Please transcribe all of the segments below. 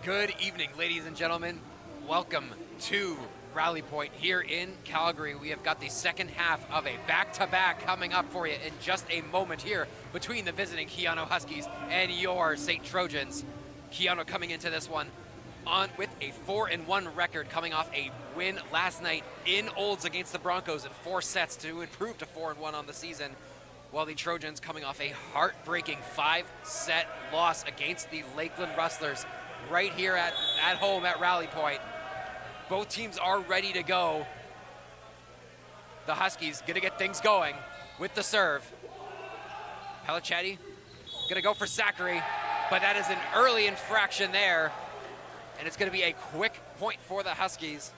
Good evening, ladies and gentlemen. Welcome to Rally Pointe here in Calgary. We have got the second half of a back-to-back coming up for you in just a moment here between the visiting Keyano Huskies and your SAIT Trojans. Keyano coming into this one on with a 4-1 record, coming off a win last night in Olds against the Broncos in 4 sets to improve to 4-1 on the season, while the Trojans coming off a heartbreaking 5-set loss against the Lakeland Rustlers right here at home at Rally Pointe. Both teams are ready to go. The Huskies gonna get things going with the serve. Pelichetti gonna go for Zachary, but that is an early infraction there, and it's gonna be a quick point for the Huskies.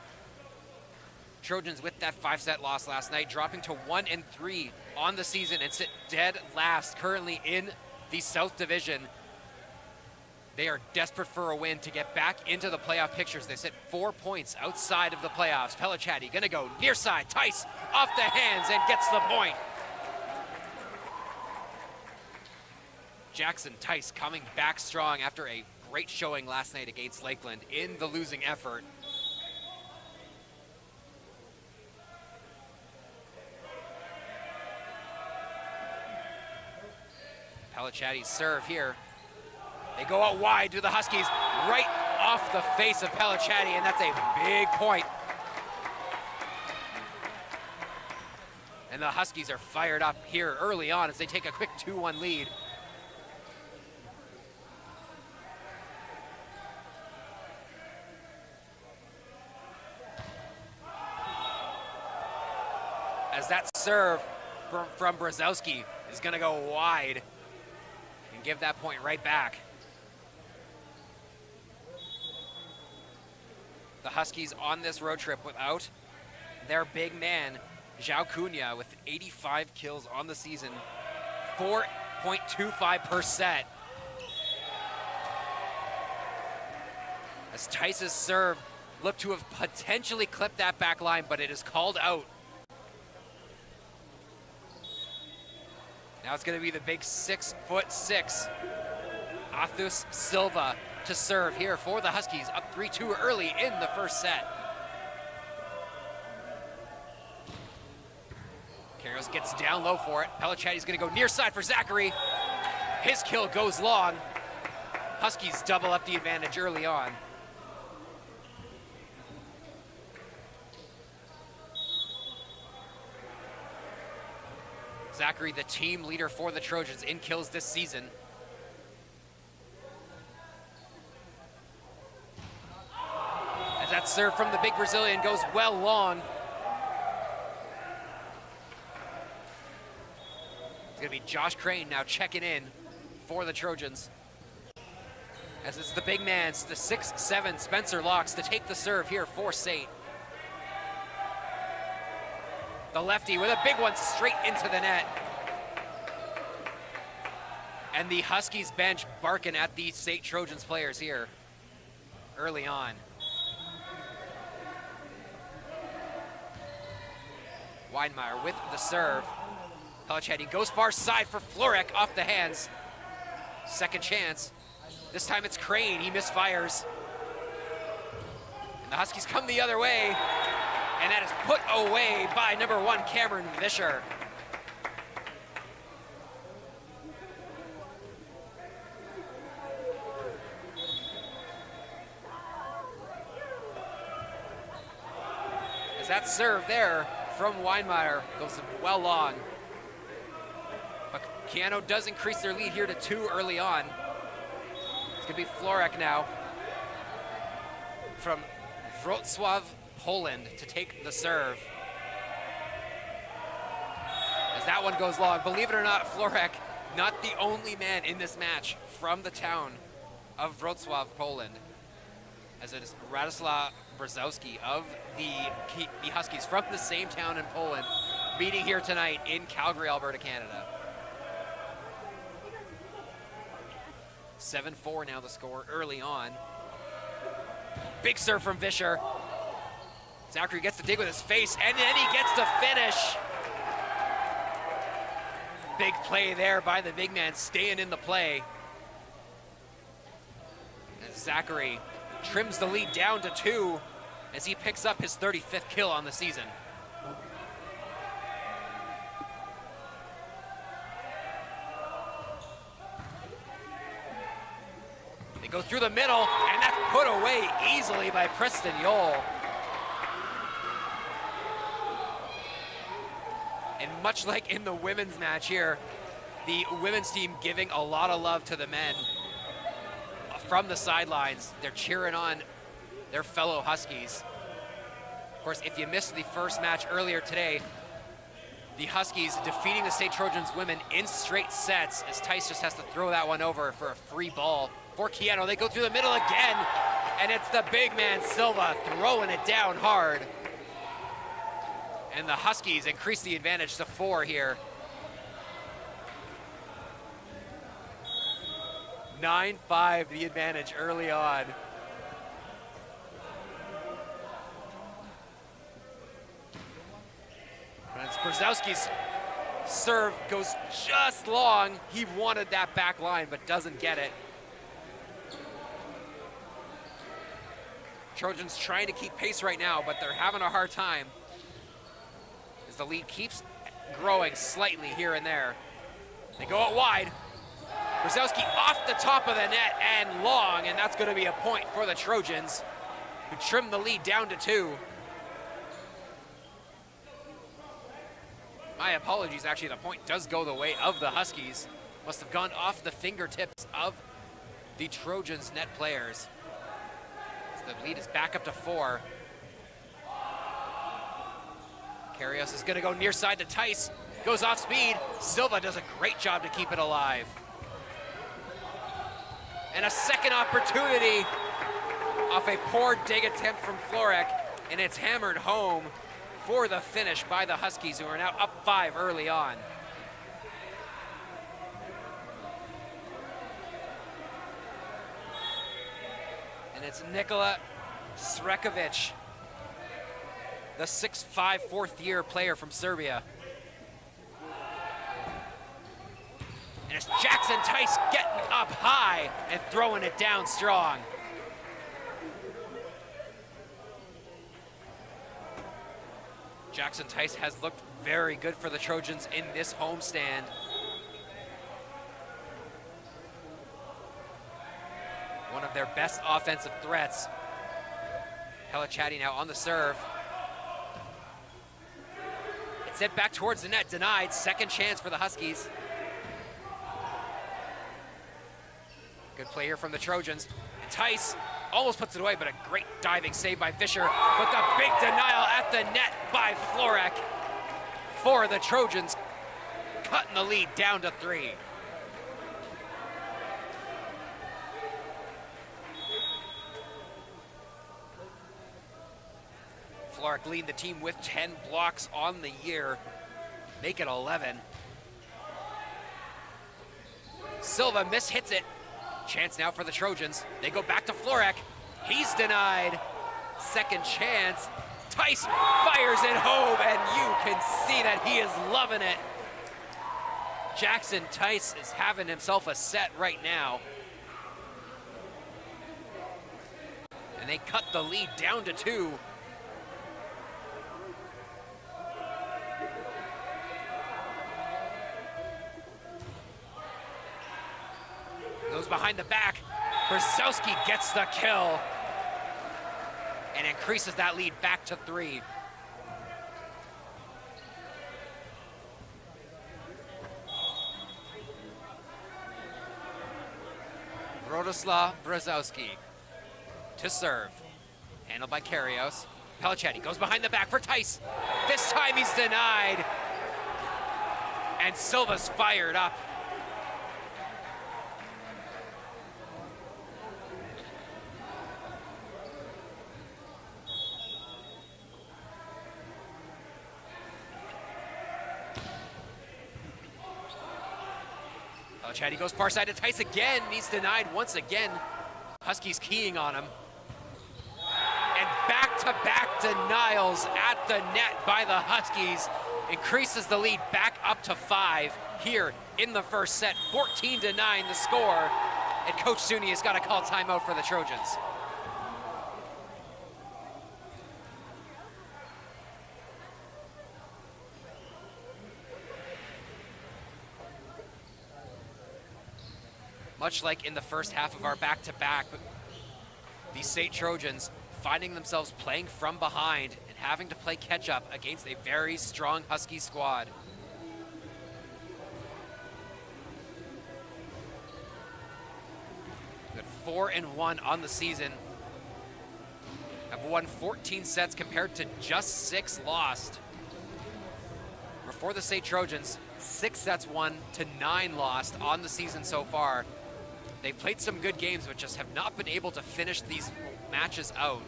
Trojans with that 5-set loss last night, dropping to 1-3 on the season and sit dead last currently in the South Division. They are desperate for a win to get back into the playoff pictures. They sit 4 points outside of the playoffs. Pelichetti gonna go near side. Tice off the hands and gets the point. Jackson Tice coming back strong after a great showing last night against Lakeland in the losing effort. Pelichetti's serve here. They go out wide to the Huskies, right off the face of Pelichetti, and that's a big point. And the Huskies are fired up here early on as they take a quick 2-1 lead. As that serve from Brzezowski is gonna go wide and give that point right back. The Huskies on this road trip without their big man, João Cunha, with 85 kills on the season, 4.25 per set. As Tice's serve looked to have potentially clipped that back line, but it is called out. Now it's gonna be the big 6'6" Athus Silva to serve here for the Huskies, up 3-2 early in the first set. Karros gets down low for it. Pelichetti's gonna go near side for Zachary. His kill goes long. Huskies double up the advantage early on. Zachary, the team leader for the Trojans in kills this season. As that serve from the big Brazilian goes well long. It's gonna be Josh Crane now checking in for the Trojans. As it's the big man, it's the 6'7" Spencer Locks to take the serve here for SAIT. The lefty with a big one straight into the net. And the Huskies bench barking at the SAIT Trojans players here early on. Weidmeyer with the serve. Pelichetti goes far side for Florek off the hands. Second chance. This time it's Crane, he misfires. And the Huskies come the other way. And that is put away by number 1, Cameron Vischer. As that serve there from Weidmeyer goes well long. But Keyano does increase their lead here to 2 early on. It's gonna be Florek now from Wrocław, Poland to take the serve. As that one goes long, believe it or not, Florek, not the only man in this match from the town of Wrocław, Poland, as it is Radoslaw Brzezowski of the Huskies from the same town in Poland, meeting here tonight in Calgary, Alberta, Canada. 7-4 now the score early on. Big serve from Vischer. Zachary gets to dig with his face, and then he gets to finish. Big play there by the big man, staying in the play. And Zachary trims the lead down to 2 as he picks up his 35th kill on the season. They go through the middle, and that's put away easily by Preston Yole. And much like in the women's match here, the women's team giving a lot of love to the men from the sidelines. They're cheering on their fellow Huskies. Of course, if you missed the first match earlier today, the Huskies defeating the State Trojans women in straight sets as Tice just has to throw that one over for a free ball for Keyano. They go through the middle again, and it's the big man Silva throwing it down hard. And the Huskies increase the advantage to 4 here. 9-5 the advantage early on. And Brzezowski's serve goes just long. He wanted that back line, but doesn't get it. Trojans trying to keep pace right now, but they're having a hard time as the lead keeps growing slightly here and there. They go out wide. Brzezowski off the top of the net and long, and that's going to be a point for the Trojans, who trim the lead down to 2. My apologies, actually, the point does go the way of the Huskies. Must have gone off the fingertips of the Trojans net players. So the lead is back up to 4. Karios is gonna go near side to Tice, goes off speed. Silva does a great job to keep it alive. And a second opportunity off a poor dig attempt from Florek, and it's hammered home for the finish by the Huskies, who are now up 5 early on. And it's Nikola Srekovic, the 6'5", fourth-year player from Serbia. And it's Jackson Tice getting up high and throwing it down strong. Jackson Tice has looked very good for the Trojans in this homestand. One of their best offensive threats. Pellicciati now on the serve. It's sent back towards the net, denied. Second chance for the Huskies. Good play here from the Trojans. And Tice almost puts it away, but a great diving save by Fisher. But the big denial at the net by Florek for the Trojans, cutting the lead down to 3. Florek lead the team with 10 blocks on the year, make it 11. Silva mishits it. Chance now for the Trojans. They go back to Florek. He's denied. Second chance. Tice fires it home, and you can see that he is loving it. Jackson Tice is having himself a set right now. And they cut the lead down to 2. Goes behind the back. Brzezowski gets the kill and increases that lead back to 3. Wrodoslaw Brzezowski to serve. Handled by Karios. Pellicciati goes behind the back for Tice. This time he's denied. And Silva's fired up. Pellicciati goes far side to Tice again. He's denied once again. Huskies keying on him. And back-to-back denials at the net by the Huskies increases the lead back up to 5 here in the first set. 14-9 the score. And Coach Suni has got to call timeout for the Trojans. Much like in the first half of our back-to-back, the SAIT Trojans finding themselves playing from behind and having to play catch-up against a very strong Husky squad. Good 4-1 on the season. Have won 14 sets compared to just 6 lost. For the SAIT Trojans, 6 sets won to 9 lost on the season so far. They've played some good games, but just have not been able to finish these matches out.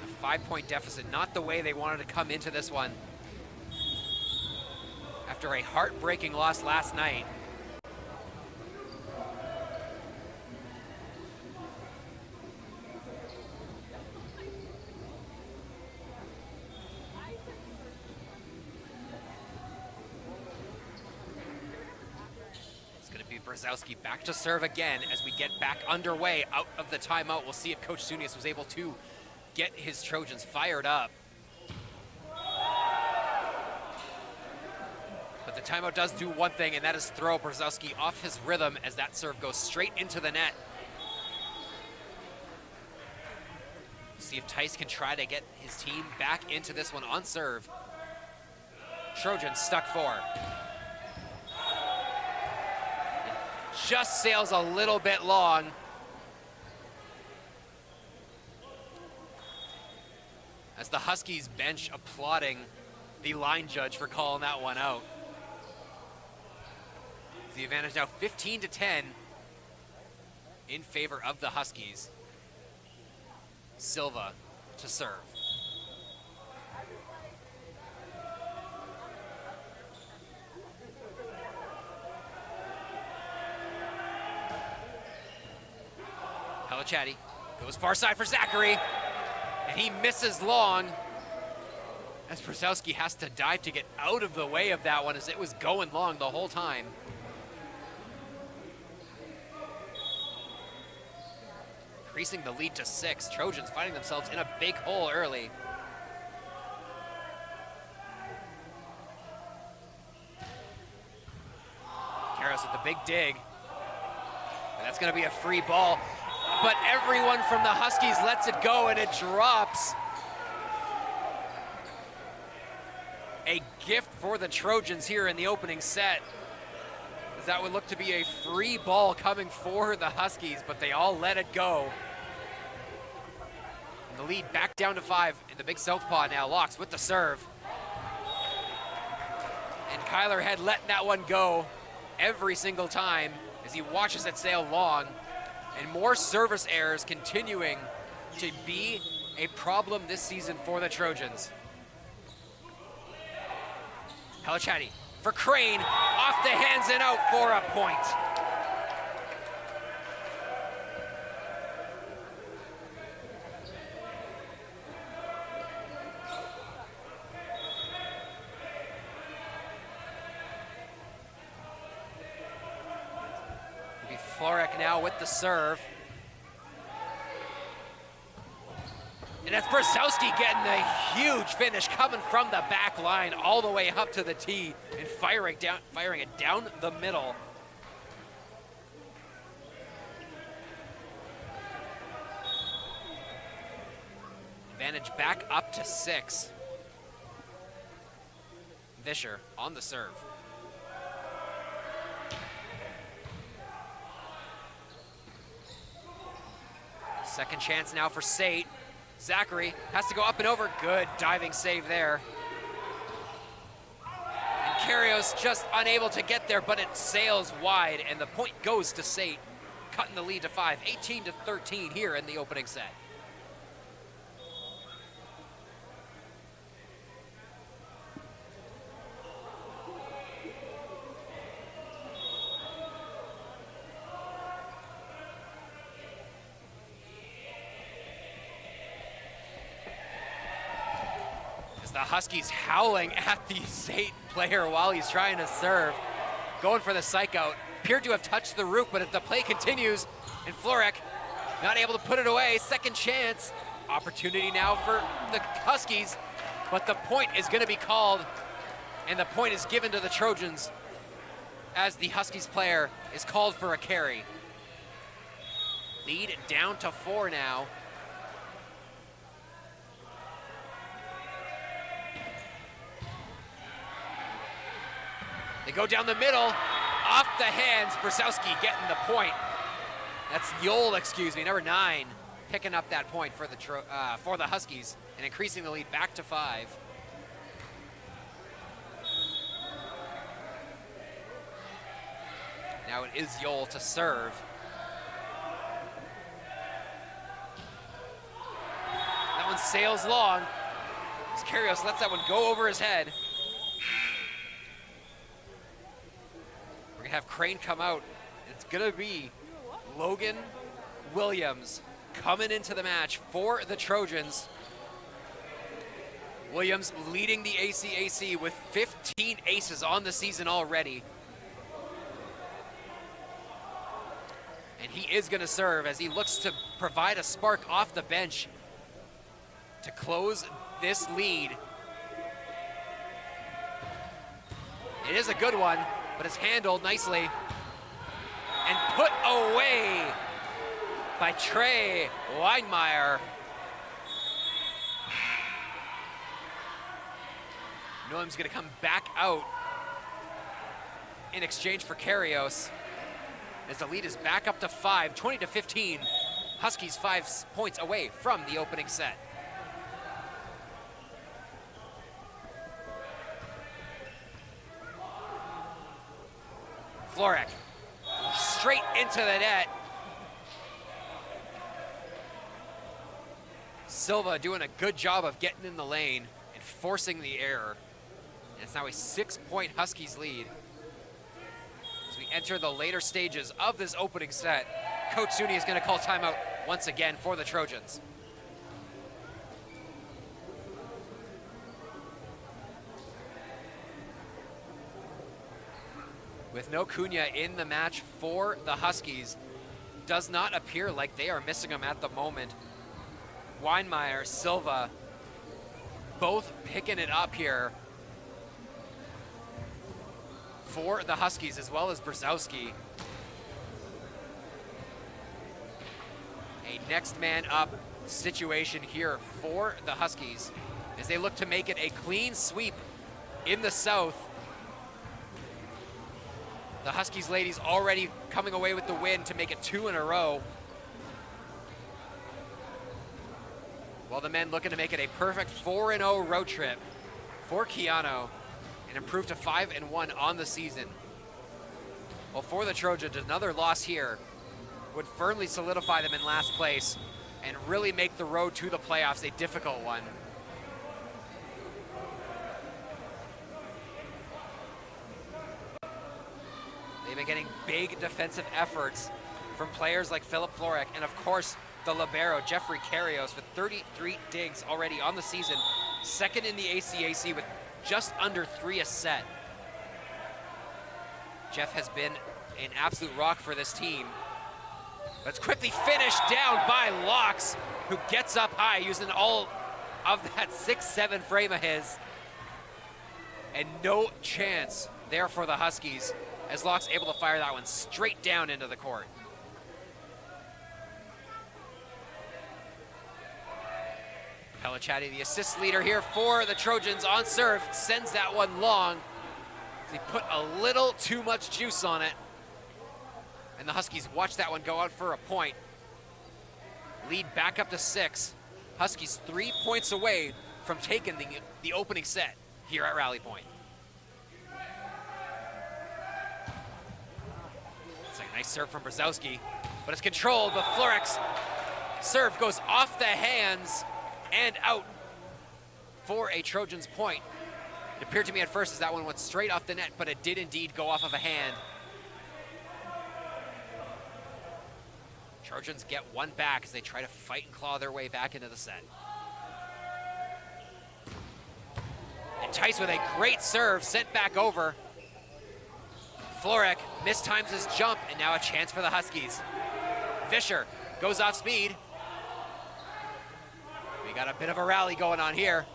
A 5-point deficit, not the way they wanted to come into this one. After a heartbreaking loss last night. Brzezowski back to serve again as we get back underway out of the timeout. We'll see if Coach Sunius was able to get his Trojans fired up. But the timeout does do one thing, and that is throw Brzezowski off his rhythm as that serve goes straight into the net. See if Tice can try to get his team back into this one on serve. Trojans stuck 4. Just sails a little bit long. As the Huskies bench applauding the line judge for calling that one out. The advantage now 15-10 in favor of the Huskies. Silva to serve. Chatty goes far side for Zachary, and he misses long as Brzezowski has to dive to get out of the way of that one as it was going long the whole time. Increasing the lead to 6. Trojans finding themselves in a big hole early. Karras with the big dig. And that's going to be a free ball. But everyone from the Huskies lets it go, and it drops. A gift for the Trojans here in the opening set. As that would look to be a free ball coming for the Huskies, but they all let it go. And the lead back down to 5 in the big southpaw now. Locks with the serve. And Kyler had let that one go every single time as he watches it sail long. And more service errors continuing to be a problem this season for the Trojans. Halachati for Crane, off the hands and out for a point. Florek now with the serve. And that's Brzezowski getting the huge finish coming from the back line all the way up to the tee and firing it down the middle. Advantage back up to 6. Vischer on the serve. Second chance now for SAIT. Zachary has to go up and over. Good diving save there. And Karios just unable to get there, but it sails wide, and the point goes to SAIT, cutting the lead to 5, 18-13 here in the opening set. The Huskies howling at the SAIT player while he's trying to serve. Going for the psych out. Appeared to have touched the roof, but if the play continues, and Florek not able to put it away. Second chance. Opportunity now for the Huskies. but the point is going to be called, and the point is given to the Trojans as the Huskies player is called for a carry. Lead down to 4 now. They go down the middle, off the hands, Brzezowski getting the point. That's Yol, excuse me, number 9, picking up that point for the Huskies and increasing the lead back to 5. Now it is Yol to serve. That one sails long. As Kyrgios lets that one go over his head. We're gonna have Crane come out. It's gonna be Logan Williams coming into the match for the Trojans. Williams leading the ACAC with 15 aces on the season already. And he is gonna serve as he looks to provide a spark off the bench to close this lead. It is a good one, but it's handled nicely and put away by Trey Weinmeier. Noam's gonna come back out in exchange for Kyrgios as the lead is back up to 5, 20-15. Huskies 5 points away from the opening set. Florek straight into the net. Silva doing a good job of getting in the lane and forcing the error. And it's now a 6-point Huskies lead. As we enter the later stages of this opening set, Coach Suni is going to call timeout once again for the Trojans. With no Cunha in the match for the Huskies, does not appear like they are missing him at the moment. Weinmeier, Silva, both picking it up here for the Huskies, as well as Brzezowski. A next man up situation here for the Huskies as they look to make it a clean sweep in the South. The Huskies ladies already coming away with the win to make it 2 in a row. While the men looking to make it a perfect 4-0 road trip for Keyano and improve to 5-1 on the season. Well, for the Trojans, another loss here would firmly solidify them in last place and really make the road to the playoffs a difficult one. They've been getting big defensive efforts from players like Filip Florek and, of course, the libero, Jeffrey Kyrgios, with 33 digs already on the season. Second in the ACAC with just under 3 a set. Jeff has been an absolute rock for this team. But it's quickly finished down by Locks, who gets up high using all of that 6-7 frame of his. And no chance there for the Huskies, as Locks able to fire that one straight down into the court. Pellicciati, the assist leader here for the Trojans on serve, sends that one long. He put a little too much juice on it. And the Huskies watch that one go out for a point. Lead back up to 6. Huskies 3 points away from taking the opening set here at Rally Point. It's like a nice serve from Brzezowski, but it's controlled, but Florek's serve goes off the hands and out for a Trojans point. It appeared to me at first as that one went straight off the net, but it did indeed go off of a hand. Trojans get one back as they try to fight and claw their way back into the set. And Tice with a great serve sent back over. Florek mistimes his jump, and now a chance for the Huskies. Vischer goes off speed. We got a bit of a rally going on here.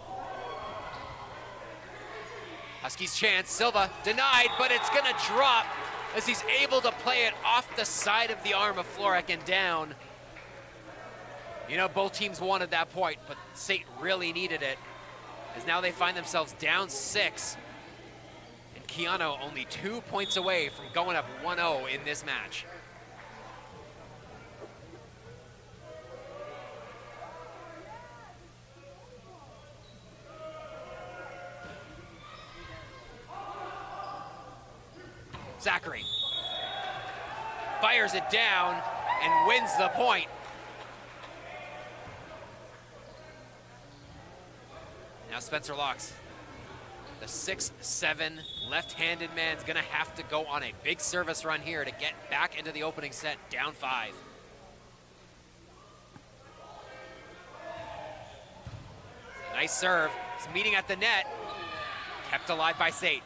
Huskies chance, Silva denied, but it's gonna drop as he's able to play it off the side of the arm of Florek and down. You know, both teams wanted that point, but SAIT really needed it, as now they find themselves down 6. And Keyano only 2 points away from going up 1-0 in this match. Zachary fires it down and wins the point. Now Spencer Locks, the 6'7" left-handed man's gonna have to go on a big service run here to get back into the opening set, down 5. Nice serve, it's meeting at the net, kept alive by SAIT.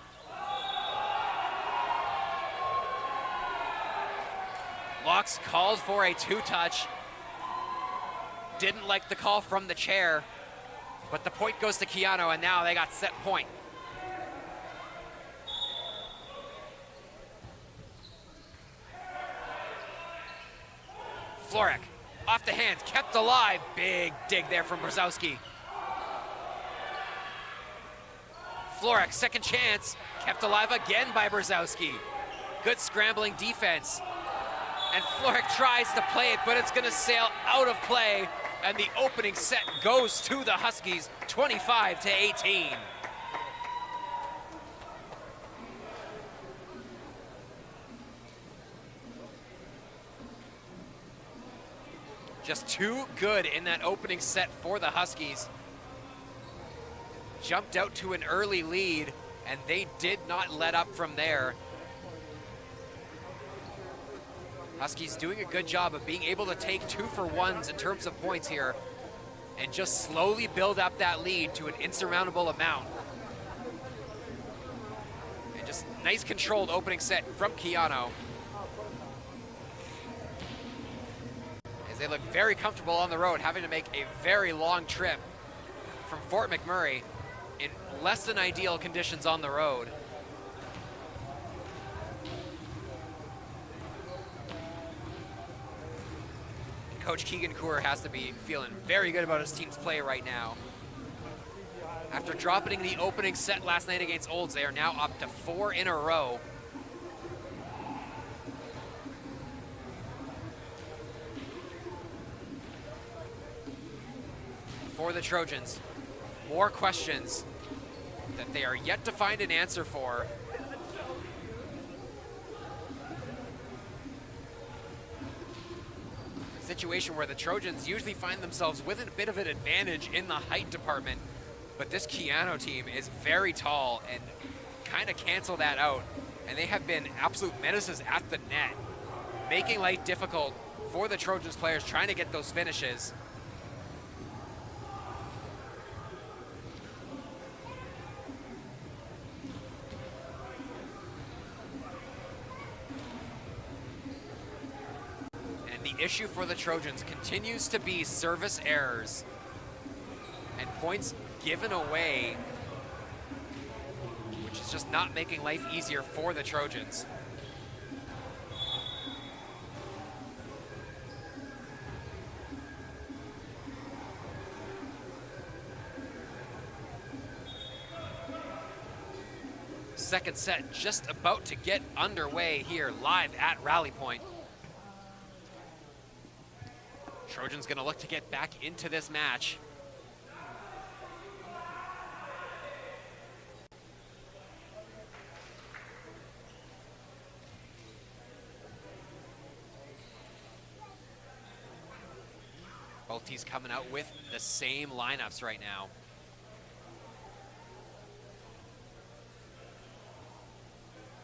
Locks called for a 2-touch. Didn't like the call from the chair, but the point goes to Keyano, and now they got set point. Florek, off the hands, kept alive. Big dig there from Brzezowski. Florek, second chance, kept alive again by Brzezowski. Good scrambling defense. And Florek tries to play it, but it's gonna sail out of play, and the opening set goes to the Huskies, 25-18. Just too good in that opening set for the Huskies. Jumped out to an early lead, and they did not let up from there. Huskies doing a good job of being able to take 2-for-1s in terms of points here and just slowly build up that lead to an insurmountable amount. And just nice controlled opening set from Keyano, as they look very comfortable on the road, having to make a very long trip from Fort McMurray in less than ideal conditions on the road. Coach Keegan Coor has to be feeling very good about his team's play right now. After dropping the opening set last night against Olds, they are now up to 4 in a row. For the Trojans, more questions that they are yet to find an answer for. Situation where the Trojans usually find themselves with a bit of an advantage in the height department, but this Keyano team is very tall and kind of cancel that out, and they have been absolute menaces at the net, making life difficult for the Trojans players trying to get those finishes. The issue for the Trojans continues to be service errors and points given away, which is just not making life easier for the Trojans. Second set just about to get underway here live at Rally Point. Trojans gonna look to get back into this match. Both teams coming out with the same lineups right now.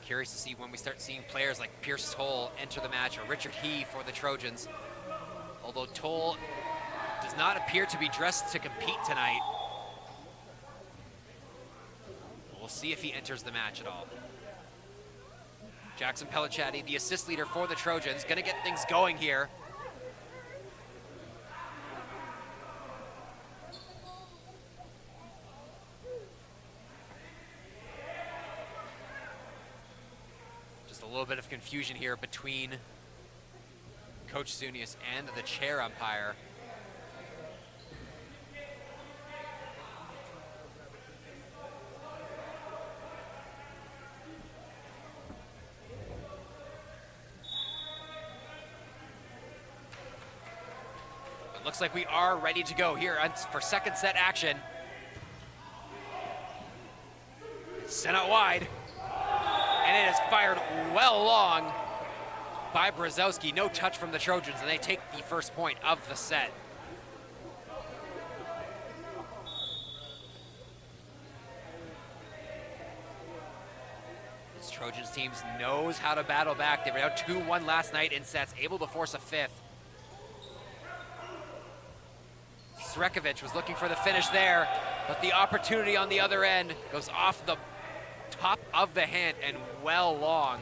Curious to see when we start seeing players like Pierce Toll enter the match, or Richard He for the Trojans. Although Toll does not appear to be dressed to compete tonight. We'll see if he enters the match at all. Jackson Pellicciati, the assist leader for the Trojans, gonna get things going here. Just a little bit of confusion here between Coach Zunius and the chair umpire. It looks like we are ready to go here for second set action. It's sent out wide, and it is fired well long by Brzezowski. No touch from the Trojans, and they take the first point of the set. This Trojans team knows how to battle back. They were out 2-1 last night in sets, able to force a fifth. Srekovic was looking for the finish there, but the opportunity on the other end goes off the top of the hand and well long.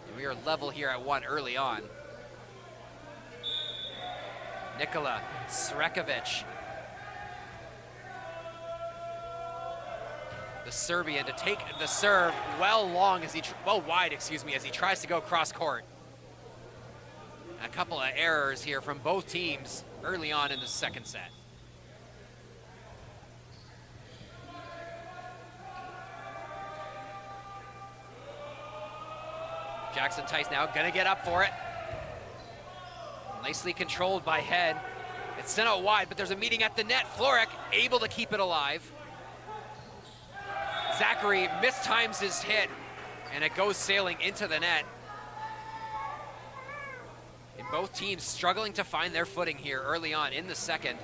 And we are level here at 1 early on. Nikola Srekovic, the Serbian, to take the serve well wide, as he tries to go cross court. A couple of errors here from both teams early on in the second set. Jackson Tice now gonna get up for it. Nicely controlled by Head. It's sent out wide, but there's a meeting at the net. Florek able to keep it alive. Zachary mistimes his hit, and it goes sailing into the net. And both teams struggling to find their footing here early on in the second,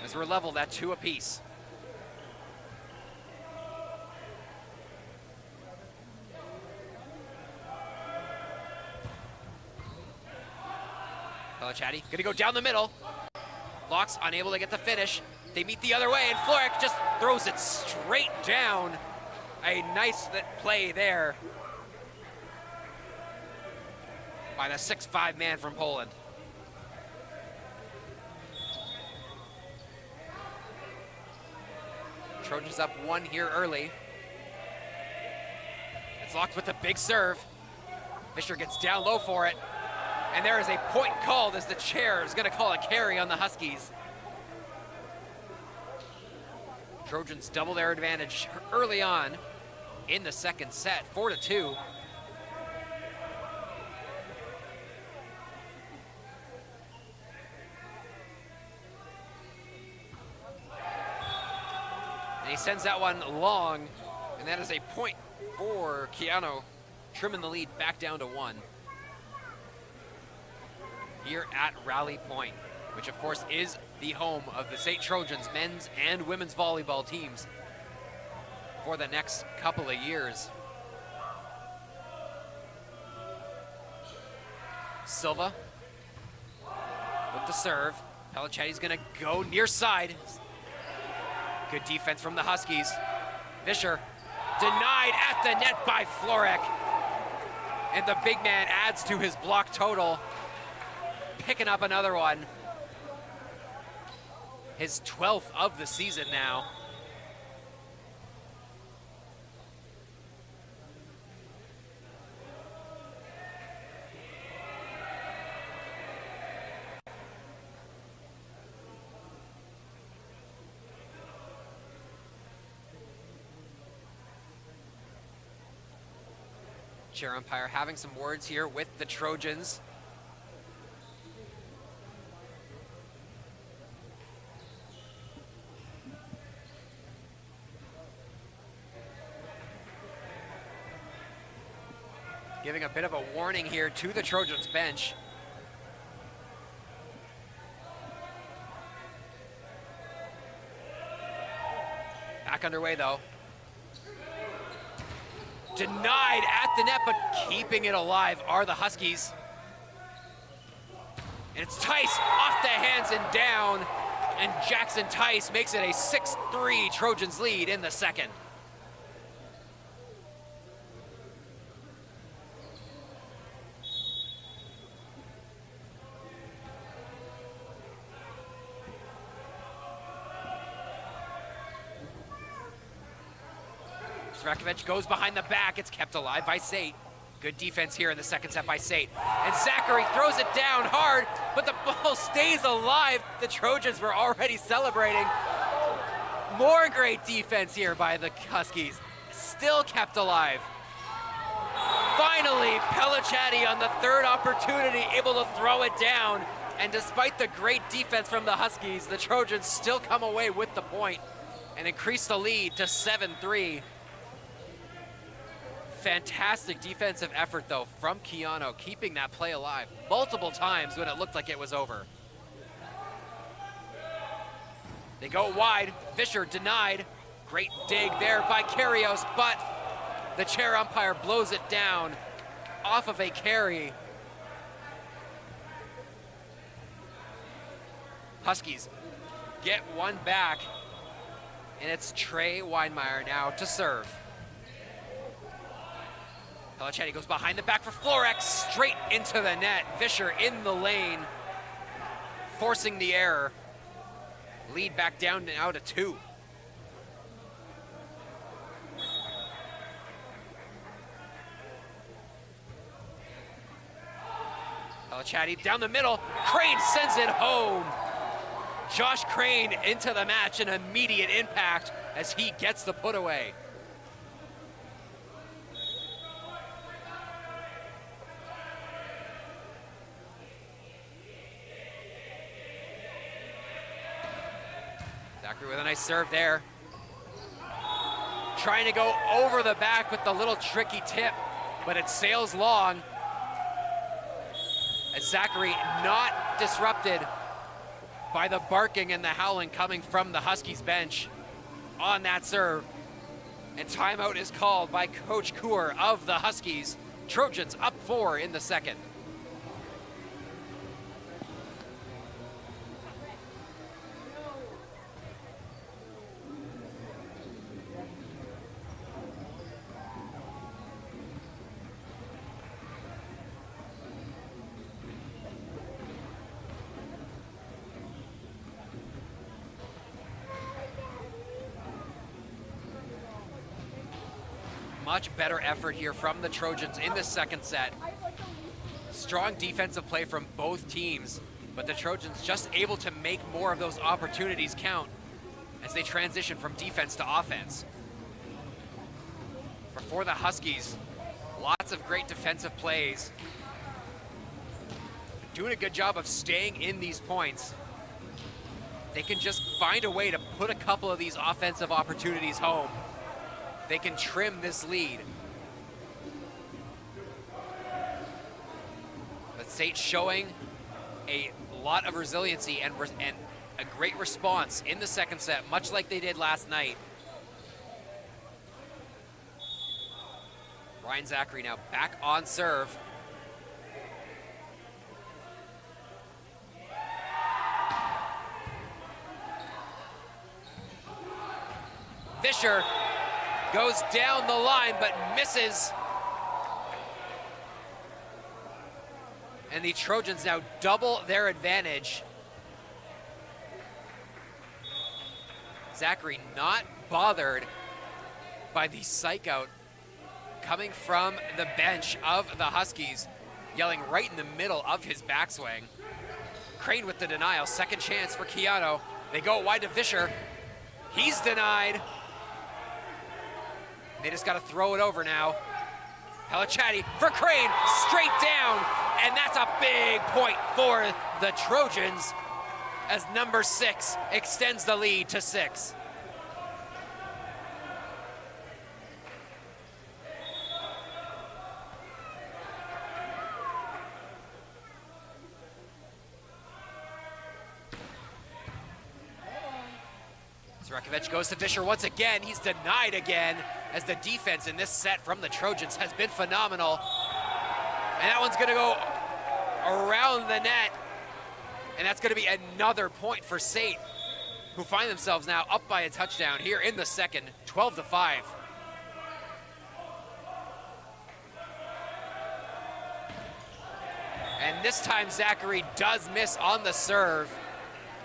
as we're leveled at 2 apiece. Pellicciati gonna go down the middle. Locks unable to get the finish. They meet the other way, and Florek just throws it straight down. A nice play there by the 6'5" man from Poland. Trojans up 1 here early. It's locked with a big serve. Fisher gets down low for it. And there is a point called as the chair is gonna call a carry on the Huskies. Trojans double their advantage early on in the second set, 4-2. And he sends that one long, and that is a point for Keyano, trimming the lead back down to 1. Here at Rally Point, which of course is the home of the SAIT Trojans men's and women's volleyball teams for the next couple of years. Silva with the serve. Pellicciati's gonna go near side. Good defense from the Huskies. Fisher denied at the net by Florek. And the big man adds to his block total, picking up another one. His 12th of the season now. Chair umpire having some words here with the Trojans. Giving a bit of a warning here to the Trojans bench. Back underway though. Denied at the net, but keeping it alive are the Huskies. And it's Tice off the hands and down, and Jackson Tice makes it a 6-3 Trojans lead in the second. Zrakovic goes behind the back. It's kept alive by SAIT. Good defense here in the second set by SAIT. And Zachary throws it down hard, but the ball stays alive. The Trojans were already celebrating. More great defense here by the Huskies. Still kept alive. Finally, Pellicciati on the third opportunity able to throw it down. And despite the great defense from the Huskies, the Trojans still come away with the point and increase the lead to 7-3. Fantastic defensive effort, though, from Keyano, keeping that play alive multiple times when it looked like it was over. They go wide. Fisher denied. Great dig there by Kyrgios, but the chair umpire blows it down off of a carry. Huskies get one back, and it's Trey Weinmeier now to serve. Pellicciati goes behind the back for Florex, straight into the net. Fisher in the lane, forcing the error. Lead back down now to 2. Pellicciati down the middle. Crane sends it home. Josh Crane into the match, an immediate impact as he gets the put away. Zachary with a nice serve there. Trying to go over the back with the little tricky tip, but it sails long. As Zachary not disrupted by the barking and the howling coming from the Huskies bench on that serve. And timeout is called by Coach Kaur of the Huskies. Trojans up 4 in the second. Much better effort here from the Trojans in the second set. Strong defensive play from both teams, but the Trojans just able to make more of those opportunities count as they transition from defense to offense. For the Huskies, lots of great defensive plays. Doing a good job of staying in these points. They can just find a way to put a couple of these offensive opportunities home. They can trim this lead. But SAIT showing a lot of resiliency and a great response in the second set, much like they did last night. Ryan Zachary now back on serve. Fisher goes down the line, but misses. And the Trojans now double their advantage. Zachary not bothered by the psych out coming from the bench of the Huskies, yelling right in the middle of his backswing. Crane with the denial, second chance for Keyano. They go wide to Fisher. He's denied. They just got to throw it over now. Pellicciati for Crane, straight down, and that's a big point for the Trojans as number 6 extends the lead to 6. Zrakovic goes to Fisher once again. He's denied again as the defense in this set from the Trojans has been phenomenal. And that one's going to go around the net. And that's going to be another point for SAIT, who find themselves now up by a touchdown here in the second, 12-5. And this time Zachary does miss on the serve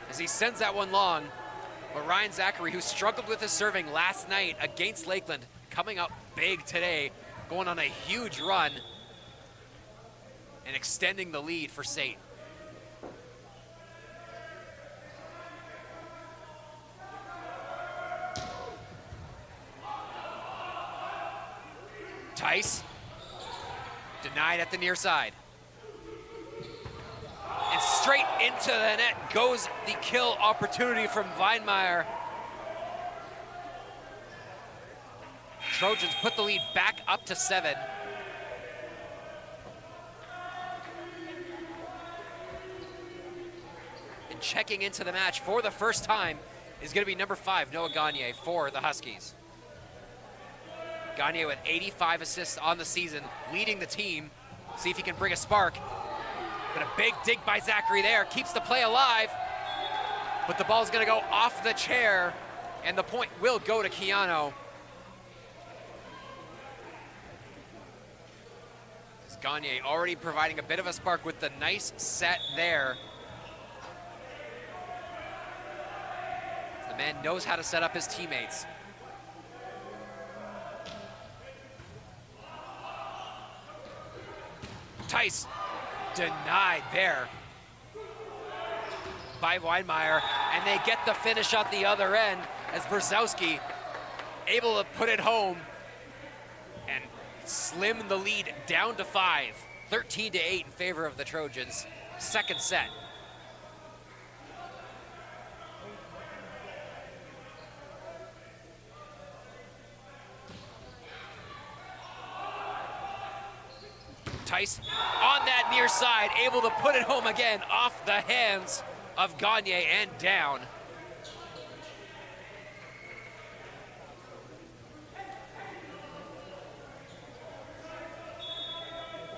as he sends that one long. But Ryan Zachary, who struggled with his serving last night against Lakeland, coming up big today, going on a huge run and extending the lead for SAIT. Tice, denied at the near side. And straight into the net goes the kill opportunity from Weinmeier. Trojans put the lead back up to 7. And checking into the match for the first time is going to be number 5, Noah Gagne, for the Huskies. Gagne with 85 assists on the season, leading the team. See if he can bring a spark. But a big dig by Zachary there, keeps the play alive. But the ball's gonna go off the chair, and the point will go to Keyano. Gagne already providing a bit of a spark with the nice set there. The man knows how to set up his teammates. Tice denied there by Weinmeier, and they get the finish at the other end as Brzezowski able to put it home and slim the lead down to 5, 13-8 in favor of the Trojans. Second set. Tice on that near side, able to put it home again off the hands of Gagne and down.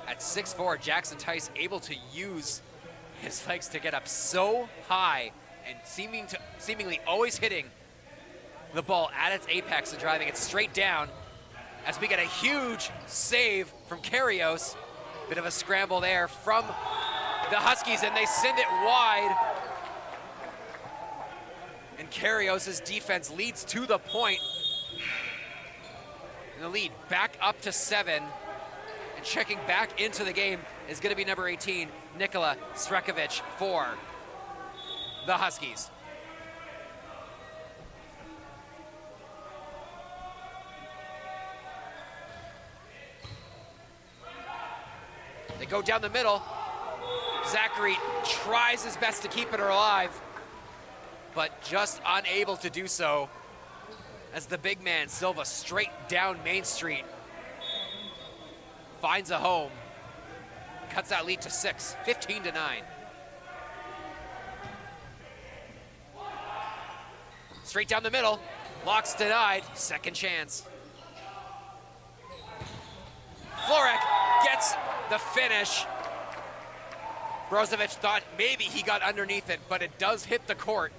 At 6'4", Jackson Tice able to use his legs to get up so high and seemingly always hitting the ball at its apex and driving it straight down, as we get a huge save from Karios. Bit of a scramble there from the Huskies, and they send it wide. And Karios' defense leads to the point. And the lead back up to 7. And checking back into the game is going to be number 18, Nikola Srekovic, for the Huskies. They go down the middle. Zachary tries his best to keep it alive, but just unable to do so as the big man, Silva, straight down Main Street, finds a home, cuts that lead to 6, 15-9. Straight down the middle, Locks denied, second chance. Florek gets the finish. Brozovic thought maybe he got underneath it, but it does hit the court,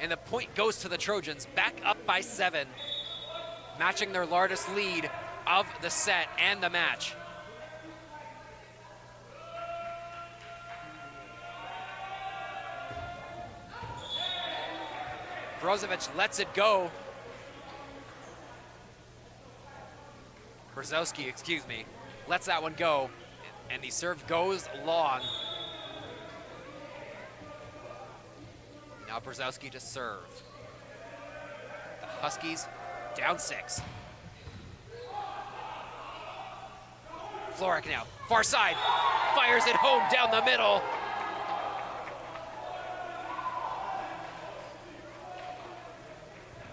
and the point goes to the Trojans, back up by 7, matching their largest lead of the set and the match. Brozovic lets it go. Brzezowski, excuse me, lets that one go, and the serve goes long. Now Brzezowski to serve. The Huskies down 6. Florek now, far side, fires it home down the middle.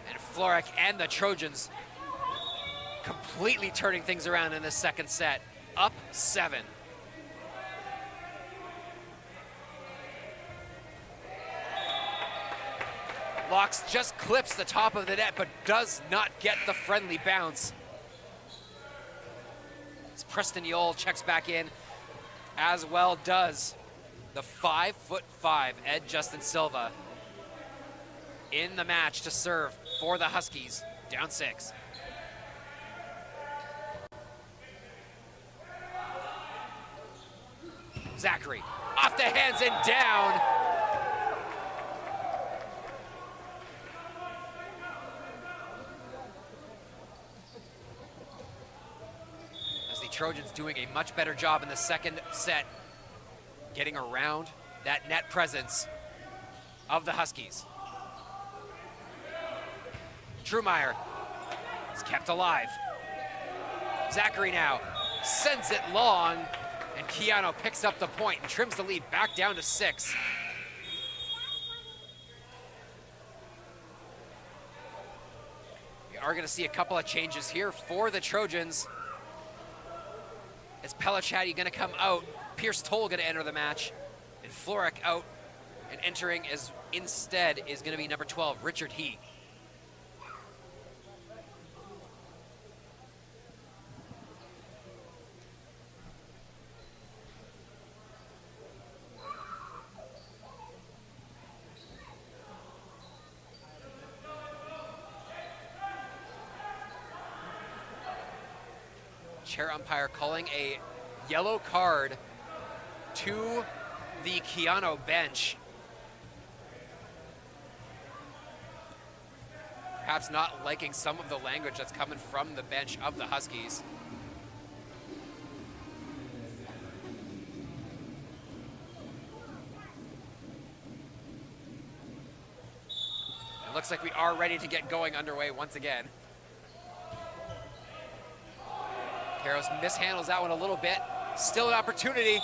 And Florek and the Trojans completely turning things around in the second set, up 7. Locks just clips the top of the net, but does not get the friendly bounce. As Preston Yole checks back in, as well does the 5'5" Ed Justin Silva in the match to serve for the Huskies, down 6. Zachary, off the hands and down. Trojans doing a much better job in the second set, getting around that net presence of the Huskies. Trumeyer is kept alive. Zachary now sends it long, and Keyano picks up the point and trims the lead back down to 6. We are going to see a couple of changes here for the Trojans. Is Pelachatti going to come out? Pierce Toll going to enter the match, and Florek out, and entering as instead is going to be number 12, Richard He. Chair umpire calling a yellow card to the Keyano bench. Perhaps not liking some of the language that's coming from the bench of the Huskies. It looks like we are ready to get going underway once again. Harrows mishandles that one a little bit. Still an opportunity.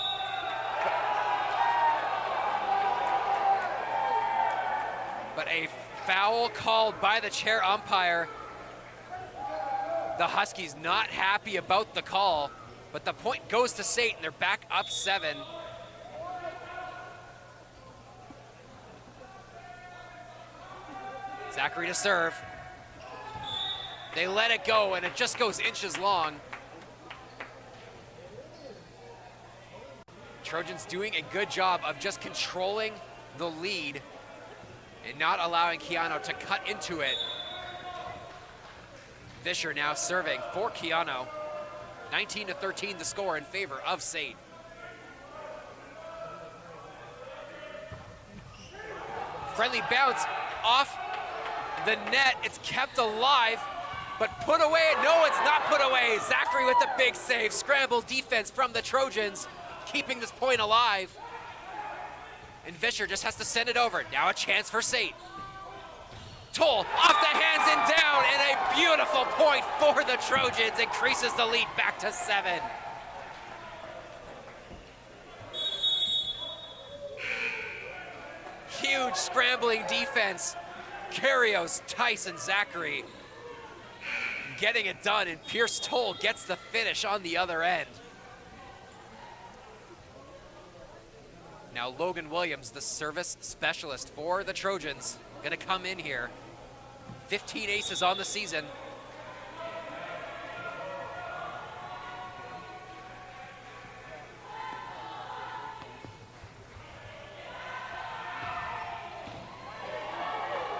But a foul called by the chair umpire. The Huskies not happy about the call, but the point goes to SAIT and they're back up 7. Zachary to serve. They let it go and it just goes inches long. Trojans doing a good job of just controlling the lead and not allowing Keyano to cut into it. Vischer now serving for Keyano. 19-13 the score in favor of SAIT. Friendly bounce off the net. It's kept alive, but put away. No, it's not put away. Zachary with the big save. Scramble defense from the Trojans, keeping this point alive. And Vischer just has to send it over. Now a chance for SAIT. Toll off the hands and down, and a beautiful point for the Trojans. Increases the lead back to 7. Huge scrambling defense. Kyrgios, Tyson, Zachary getting it done, and Pierce Toll gets the finish on the other end. Now Logan Williams, the service specialist for the Trojans, gonna come in here. 15 aces on the season.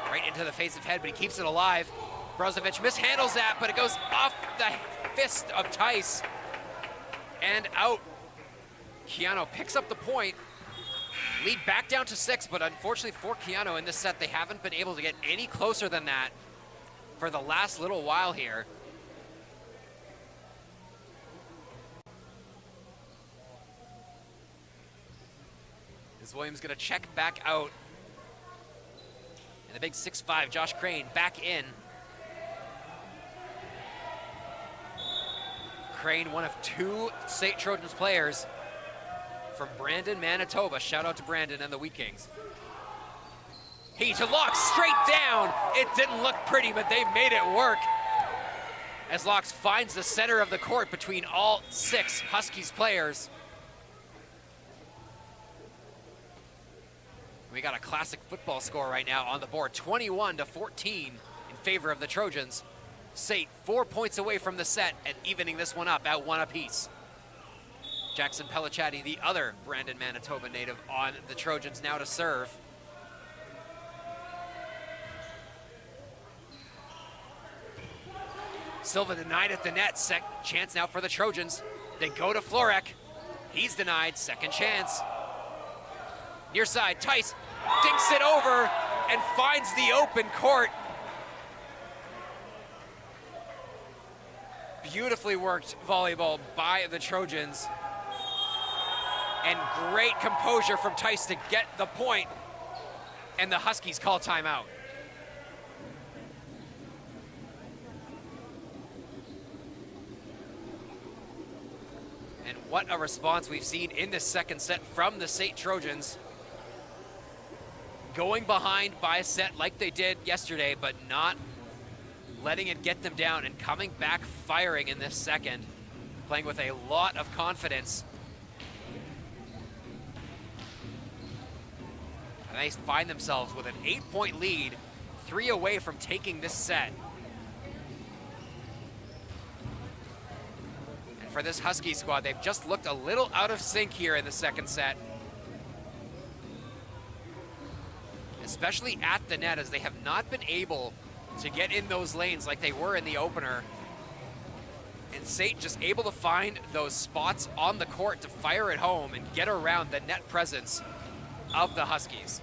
Right into the face of head, but he keeps it alive. Brozovic mishandles that, but it goes off the fist of Tice and out. Keyano picks up the point. Lead back down to 6, but unfortunately for Keyano in this set, they haven't been able to get any closer than that for the last little while here. Is Williams gonna check back out? And the big 6'5", Josh Crane back in. Crane, one of 2 SAIT Trojans players from Brandon, Manitoba. Shout out to Brandon and the Wheat Kings. He to Locks, straight down. It didn't look pretty, but they made it work. As Locks finds the center of the court between all 6 Huskies players. We got a classic football score right now on the board. 21-14 in favor of the Trojans. SAIT 4 points away from the set and evening this one up at 1 apiece. Jackson Pelachatti, the other Brandon, Manitoba native, on the Trojans now to serve. Silva denied at the net. Chance now for the Trojans. They go to Florek. He's denied. Second chance. Near side, Tice dinks it over and finds the open court. Beautifully worked volleyball by the Trojans. And great composure from Tice to get the point. And the Huskies call timeout. And what a response we've seen in this second set from the SAIT Trojans. Going behind by a set like they did yesterday, but not letting it get them down and coming back firing in this second, playing with a lot of confidence. And they find themselves with an 8-point lead, 3 away from taking this set. And for this Husky squad, they've just looked a little out of sync here in the second set. Especially at the net, as they have not been able to get in those lanes like they were in the opener. And SAIT just able to find those spots on the court to fire it home and get around the net presence of the Huskies.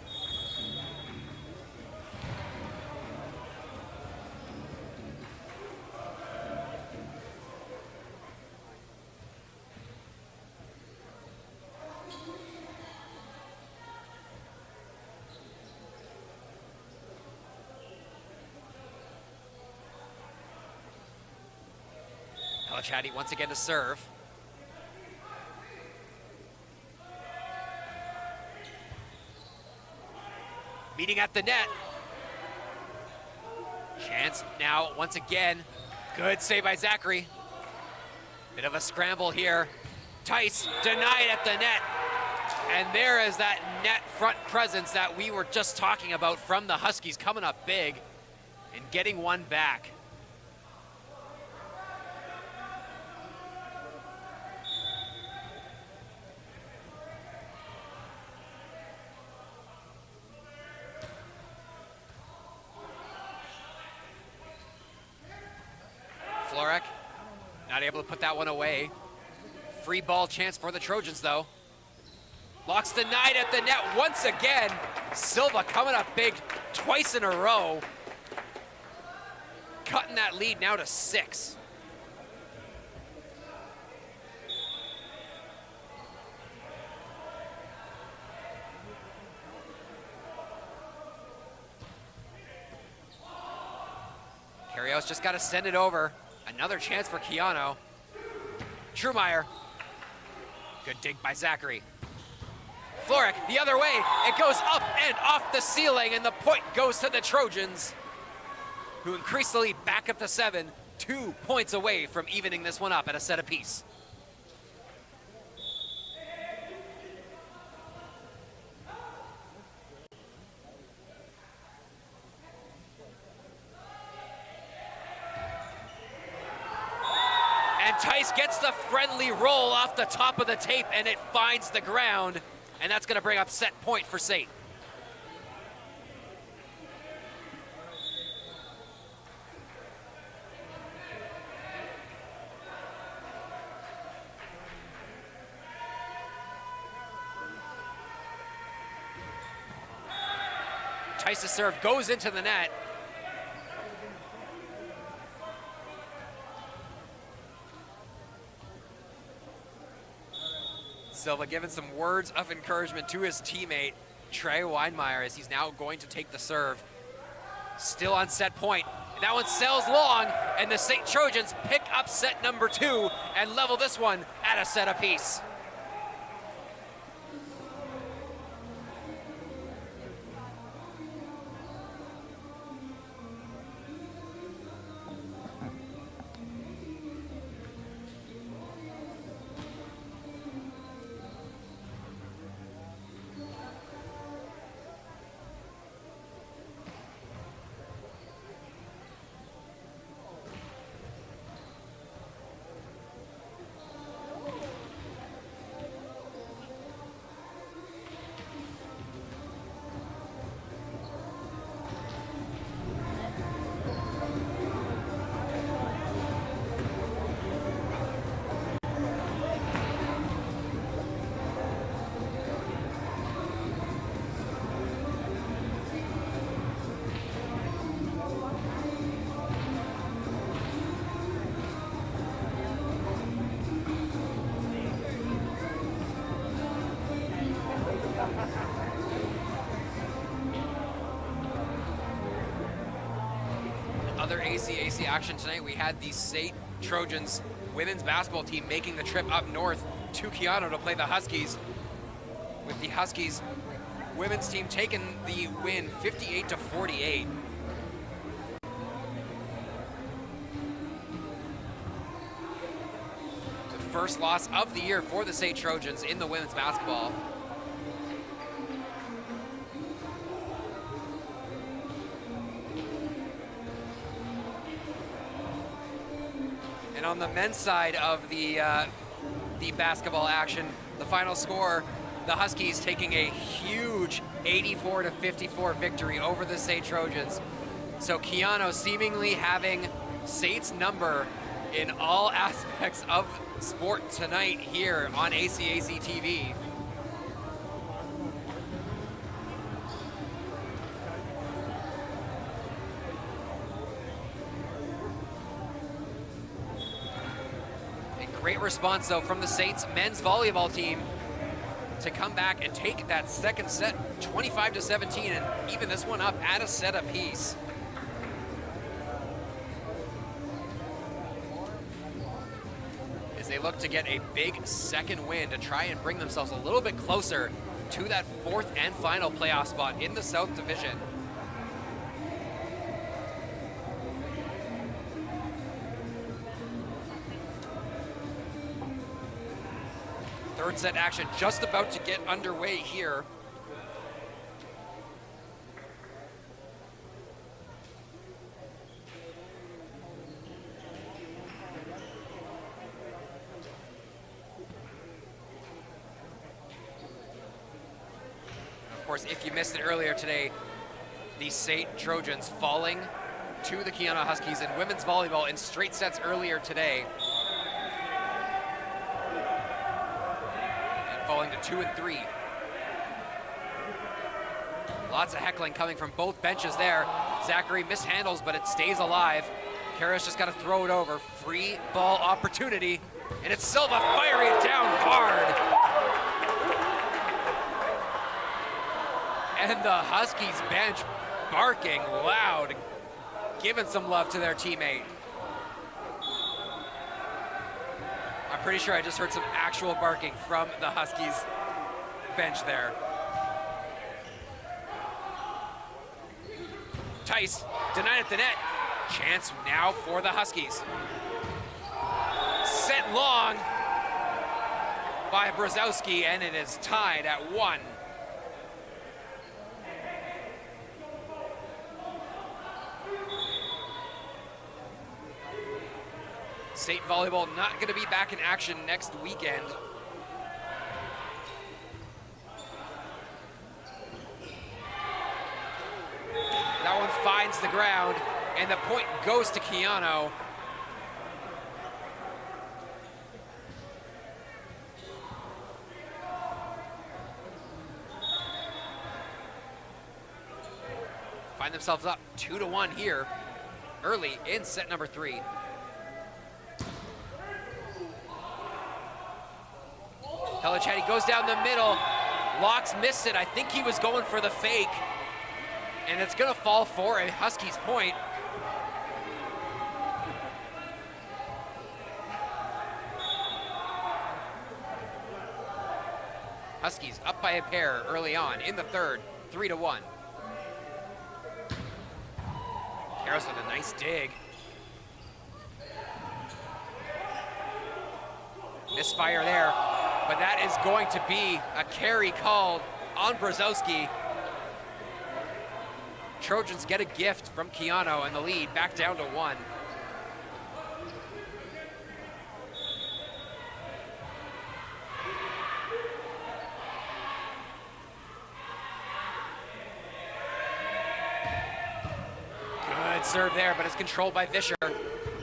Chatty once again to serve. Meeting at the net. Chance now once again. Good save by Zachary. Bit of a scramble here. Tice denied at the net. And there is that net front presence that we were just talking about from the Huskies, coming up big and getting one back. Not able to put that one away. Free ball chance for the Trojans, though. Locks denied at the net once again. Silva coming up big twice in a row. Cutting that lead now to 6. Carrio's just got to send it over. Another chance for Keyano. Trumeyer. Good dig by Zachary. Florek the other way. It goes up and off the ceiling, and the point goes to the Trojans, who increase the lead back up to 7. 2 points away from evening this one up at a set apiece. Tice gets the friendly roll off the top of the tape, and it finds the ground, and that's going to bring up set point for SAIT. Tice's serve goes into the net. Silva giving some words of encouragement to his teammate, Trey Weinmeier, as he's now going to take the serve. Still on set point. And that one sails long, and the SAIT Trojans pick up set number 2 and level this one at a set apiece. other ACAC action tonight, we had the SAIT Trojans women's basketball team making the trip up north to Keyano to play the Huskies, with the Huskies women's team taking the win 58-48. The first loss of the year for the SAIT Trojans in the women's basketball. And on the men's side of the basketball action, the final score, the Huskies taking a huge 84-54 victory over the SAIT Trojans. So Keyano seemingly having SAIT's number in all aspects of sport tonight here on ACAC TV. Great response, though, from the SAIT's men's volleyball team to come back and take that second set 25-17 and even this one up at a set apiece. As they look to get a big second win to try and bring themselves a little bit closer to that fourth and final playoff spot in the South Division. Third set action just about to get underway here. Of course, if you missed it earlier today, the SAIT Trojans falling to the Keyano Huskies in women's volleyball in straight sets earlier today. Falling to 2 and 3. Lots of heckling coming from both benches there. Zachary mishandles, but it stays alive. Kara's just got to throw it over. Free ball opportunity, and it's Silva firing it down hard. And the Huskies bench barking loud, giving some love to their teammate. I'm pretty sure I just heard some actual barking from the Huskies bench there. Tice denied at the net. Chance now for the Huskies. Sent long by Brzezowski, and it is tied at 1. SAIT volleyball not going to be back in action next weekend. That one finds the ground, and the point goes to Keyano. Find themselves up 2-1 here early in set number 3. Pellichetti goes down the middle. Locks missed it. I think he was going for the fake. And it's going to fall for a Huskies point. Huskies up by a pair early on in the third, 3-1. Karras with a nice dig. Misfire there. But that is going to be a carry called on Brzezowski. Trojans get a gift from Keyano and the lead back down to 1. Good serve there, but it's controlled by Vischer.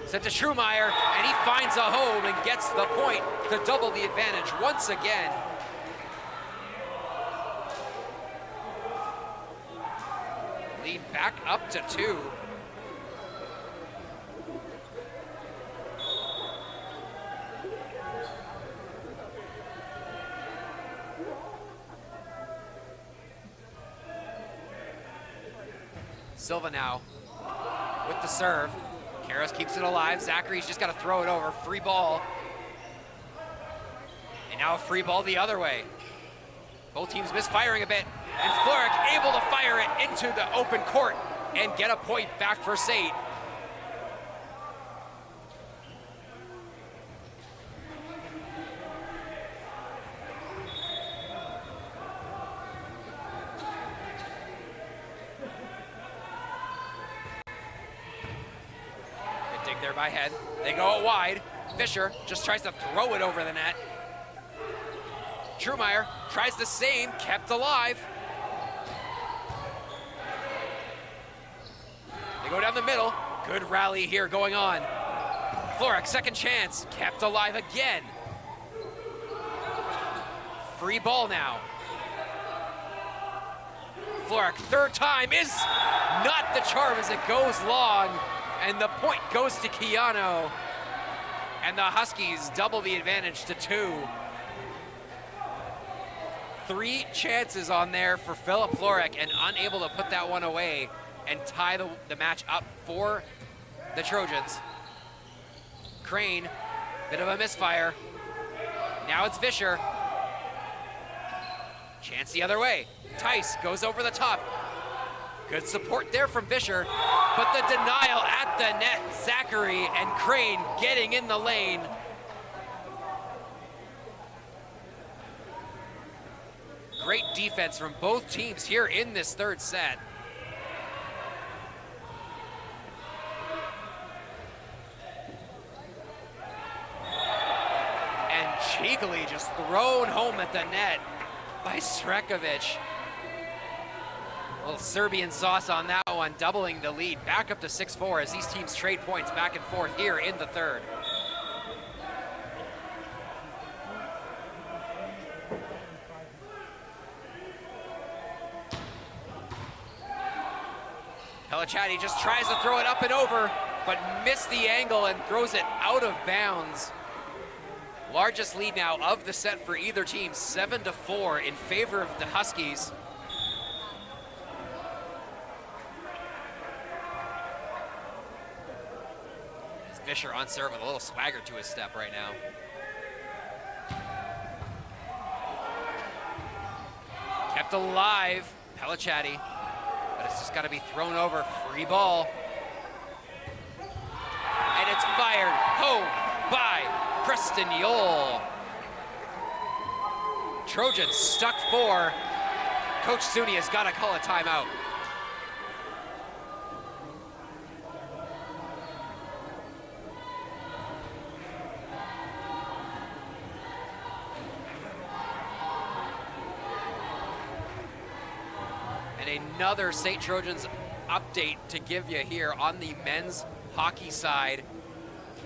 Sent to Trumeyer, and he finds a home and gets the point to double the advantage once again. Lead back up to 2. Silva now. with the serve. Karras keeps it alive. Zachary's just got to throw it over. Free ball. And now a free ball the other way. Both teams misfiring a bit. And Florek able to fire it into the open court and get a point back for SAIT. Good dig there by Head. They go it wide. Fisher just tries to throw it over the net. Trumeyer tries the same, kept alive. They go down the middle. Good rally here going on. Florek, second chance, kept alive again. Free ball now. Florek, third time is not the charm as it goes long, and the point goes to Keyano. And the Huskies double the advantage to 2. 3 chances on there for Philip Florek and unable to put that one away and tie the match up for the Trojans. Crane, bit of a misfire. Now it's Fisher. Chance the other way. Tice goes over the top. Good support there from Fisher, but the denial at the net. Zachary and Crane getting in the lane. Great defense from both teams here in this third set. And cheekily just thrown home at the net by Srekovic. A little Serbian sauce on that one, doubling the lead. Back up to 6-4 as these teams trade points back and forth here in the third. Pellicciati just tries to throw it up and over, but missed the angle and throws it out of bounds. Largest lead now of the set for either team, 7-4 in favor of the Huskies. Fisher on serve with a little swagger to his step right now. Kept alive, Pellicciati. But it's just got to be thrown over. Free ball. And it's fired home by Preston Yole. Trojans stuck 4. Coach Suni has got to call a timeout. Another SAIT Trojans update to give you here on the men's hockey side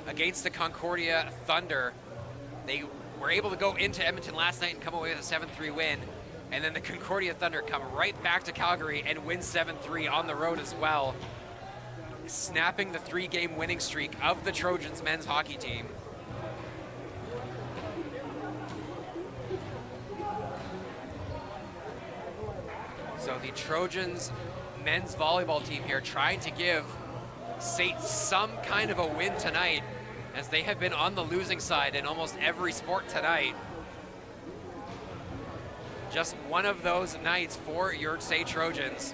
against the Concordia Thunder. They were able to go into Edmonton last night and come away with a 7-3 win. And then the Concordia Thunder come right back to Calgary and win 7-3 on the road as well, snapping the 3-game winning streak of the Trojans men's hockey team. So the Trojans men's volleyball team here trying to give SAIT some kind of a win tonight, as they have been on the losing side in almost every sport tonight. Just one of those nights for your SAIT Trojans.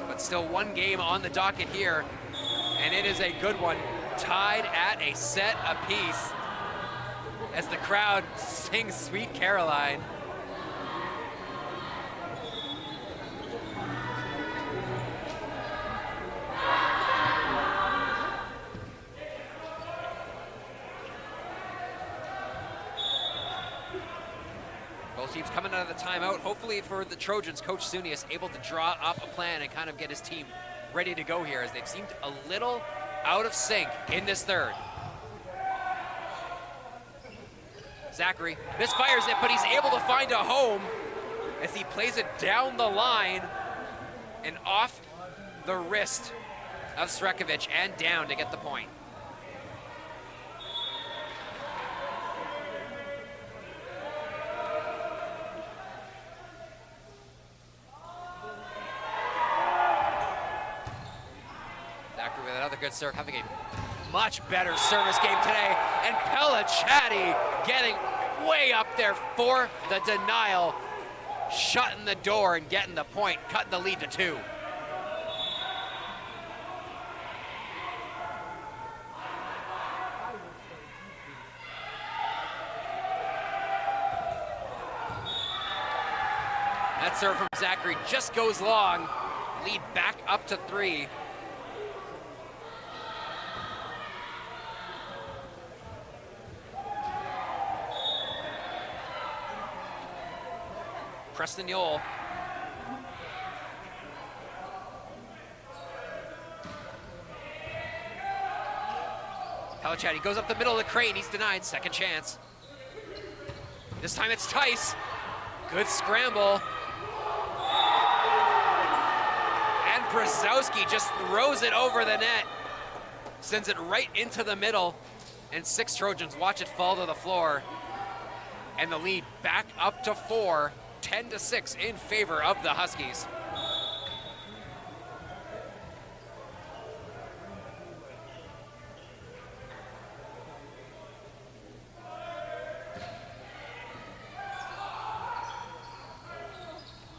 But still one game on the docket here, and it is a good one, tied at a set apiece as the crowd sings Sweet Caroline. Teams coming out of the timeout. Hopefully for the Trojans, Coach Suni is able to draw up a plan and kind of get his team ready to go here, as they've seemed a little out of sync in this third. Zachary misfires it, but he's able to find a home as he plays it down the line and off the wrist of Srekovic and down to get the point. with another good serve, having a much better service game today. And Pelachatti getting way up there for the denial, shutting the door and getting the point, cutting the lead to 2. That serve from Zachary just goes long. Lead back up to 3. Preston Yole. Pelachatti goes up the middle of the crane. He's denied. Second chance. This time it's Tice. Good scramble. And Brzezowski just throws it over the net. Sends it right into the middle. And 6 Trojans watch it fall to the floor. And the lead back up to 4. 10-6 in favor of the Huskies.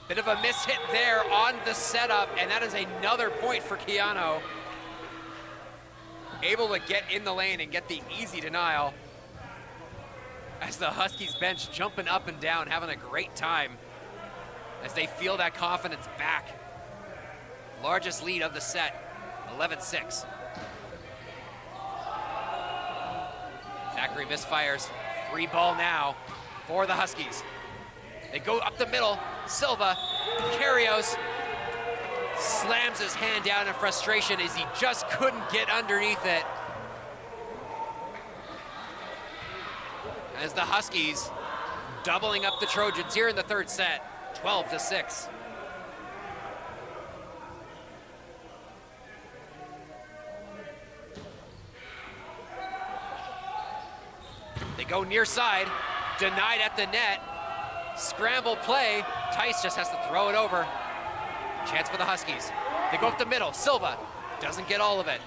Bit of a miss hit there on the setup, and that is another point for Keyano. Able to get in the lane and get the easy denial. As the Huskies bench jumping up and down, having a great time as they feel that confidence back. Largest lead of the set, 11-6. Zachary misfires, free ball now for the Huskies. They go up the middle, Silva, Karios slams his hand down in frustration as he just couldn't get underneath it. As the Huskies doubling up the Trojans here in the third set, 12-6. They go near side, denied at the net. Scramble play, Tice just has to throw it over. Chance for the Huskies. They go up the middle, Silva doesn't get all of it.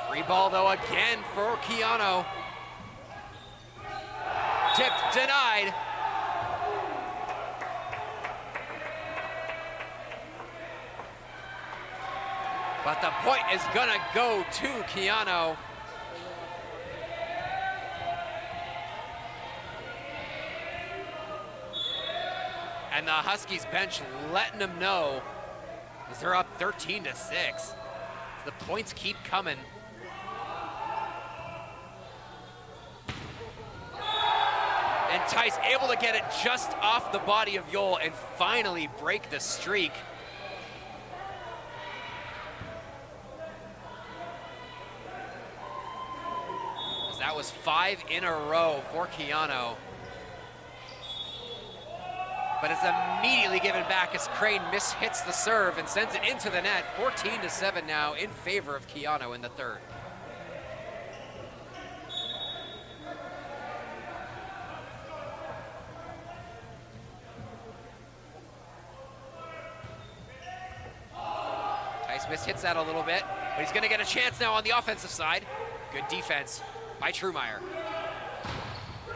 Free ball though again for Keyano. Tipped, denied. But the point is gonna go to Keyano. And the Huskies bench letting them know as they're up 13-6. The points keep coming. And Tice able to get it just off the body of Yole and finally break the streak. As that was 5 in a row for Keyano. But it's immediately given back as Crane mishits the serve and sends it into the net. 14-7 now in favor of Keyano in the third. Tice mishits that a little bit, but he's gonna get a chance now on the offensive side. Good defense by Trumeyer.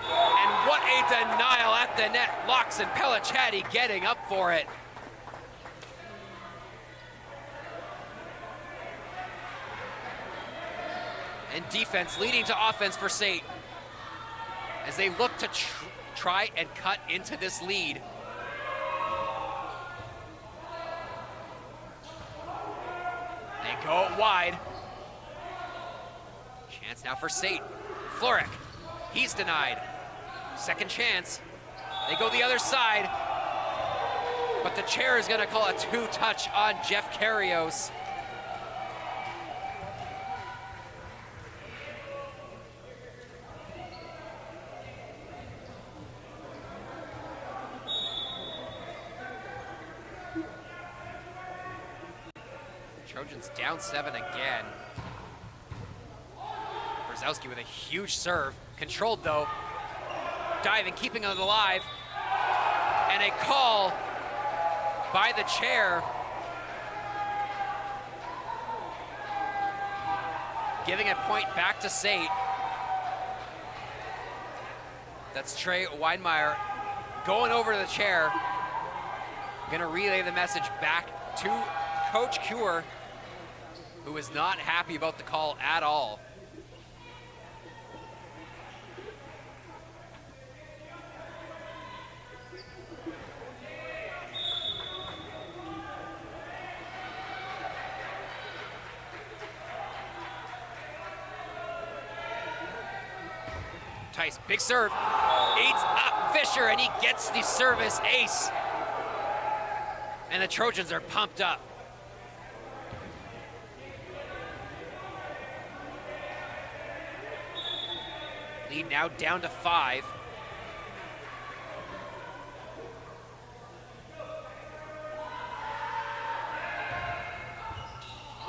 And what a denial at the net. Locks and Pelachatti getting up for it. And defense leading to offense for SAIT as they look to try and cut into this lead. They go it wide. Chance now for SAIT. Florek, he's denied. Second chance. They go the other side. But the chair is gonna call a 2-touch on Jeff Karios. Trojans down 7 again. Brzezowski with a huge serve. Controlled though. Diving, keeping it alive. And a call by the chair. giving a point back to SAIT. That's Trey Weinmeier going over to the chair. Gonna relay the message back to Coach Cure, who is not happy about the call at all. Tice, big serve, eats up Fisher, and he gets the service ace. And the Trojans are pumped up. Lead now down to 5.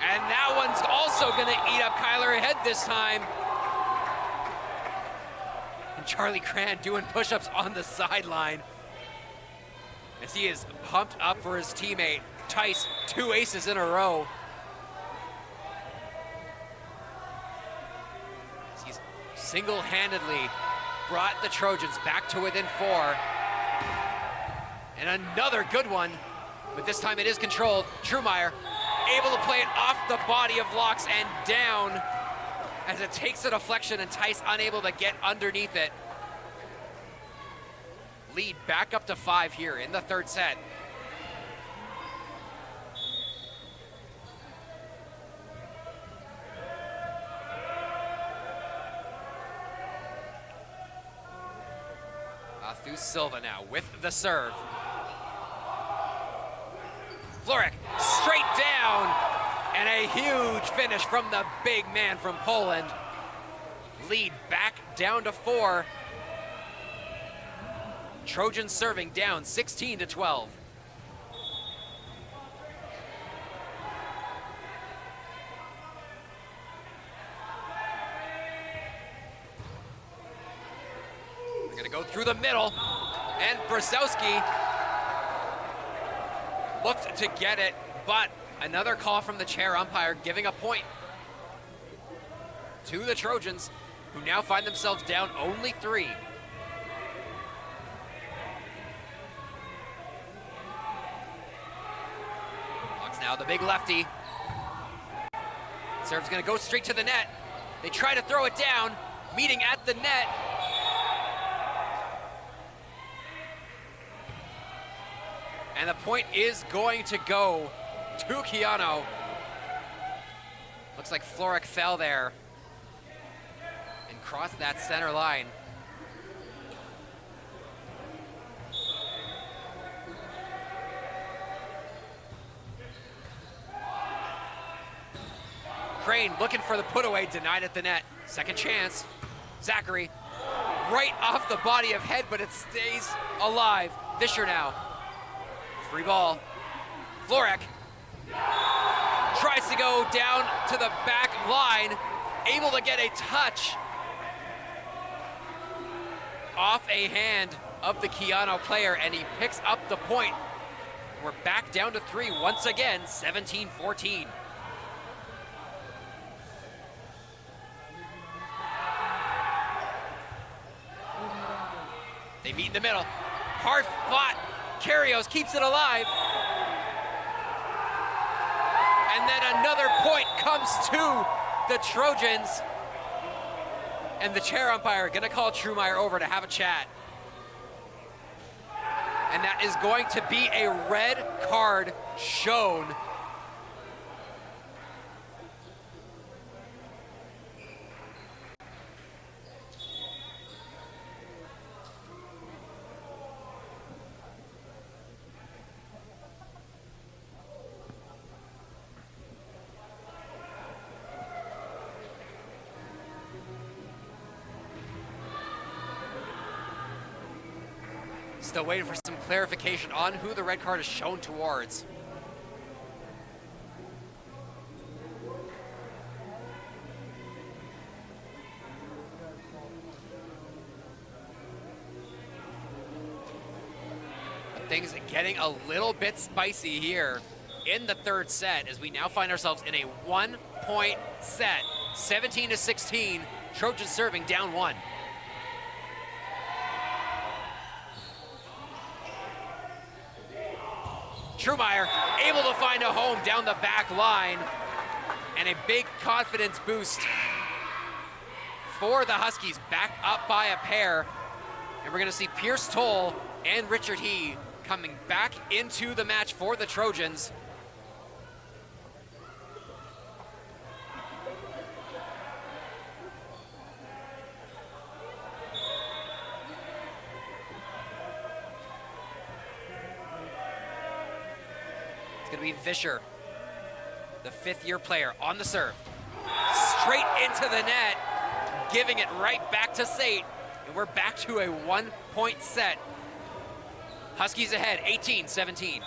And that one's also gonna eat up Kyler ahead this time. And Charlie Cran doing push-ups on the sideline as he is pumped up for his teammate. Tice, 2 aces in a row. He's single-handedly brought the Trojans back to within 4. And another good one, but this time it is controlled. Trumeyer able to play it off the body of Locks and down as it takes a deflection, and Tice unable to get underneath it. Lead back up to 5 here in the third set. Through Silva now with the serve. Florek straight down, and a huge finish from the big man from Poland. Lead back down to 4. Trojans serving down 16-12. They're gonna go through the middle, and Brzezowski looked to get it, but another call from the chair umpire giving a point to the Trojans, who now find themselves down only 3. Locks now the big lefty. Serve's gonna go straight to the net. They try to throw it down, meeting at the net. And the point is going to go to Keyano. Looks like Florek fell there and crossed that center line. Crane looking for the put-away, denied at the net. Second chance. Zachary right off the body of head, but it stays alive. Fisher now. Free ball. Florek tries to go down to the back line, able to get a touch off a hand of the Keyano player, and he picks up the point. We're back down to 3 once again, 17-14. They meet in the middle. Hard fought. Carrios keeps it alive. And then another point comes to the Trojans. And the chair umpire gonna call Trumeyer over to have a chat. And that is going to be a red card shown. Still waiting for some clarification on who the red card is shown towards. But things are getting a little bit spicy here in the third set as we now find ourselves in a 1-point set, 17-16, Trojans serving down 1. Trumeyer able to find a home down the back line, and a big confidence boost for the Huskies, back up by a pair. And we're gonna see Pierce Toll and Richard He coming back into the match for the Trojans. It's gonna be Vischer, the 5th-year player, on the serve. Straight into the net, giving it right back to SAIT. And we're back to a 1-point set. Huskies ahead, 18-17.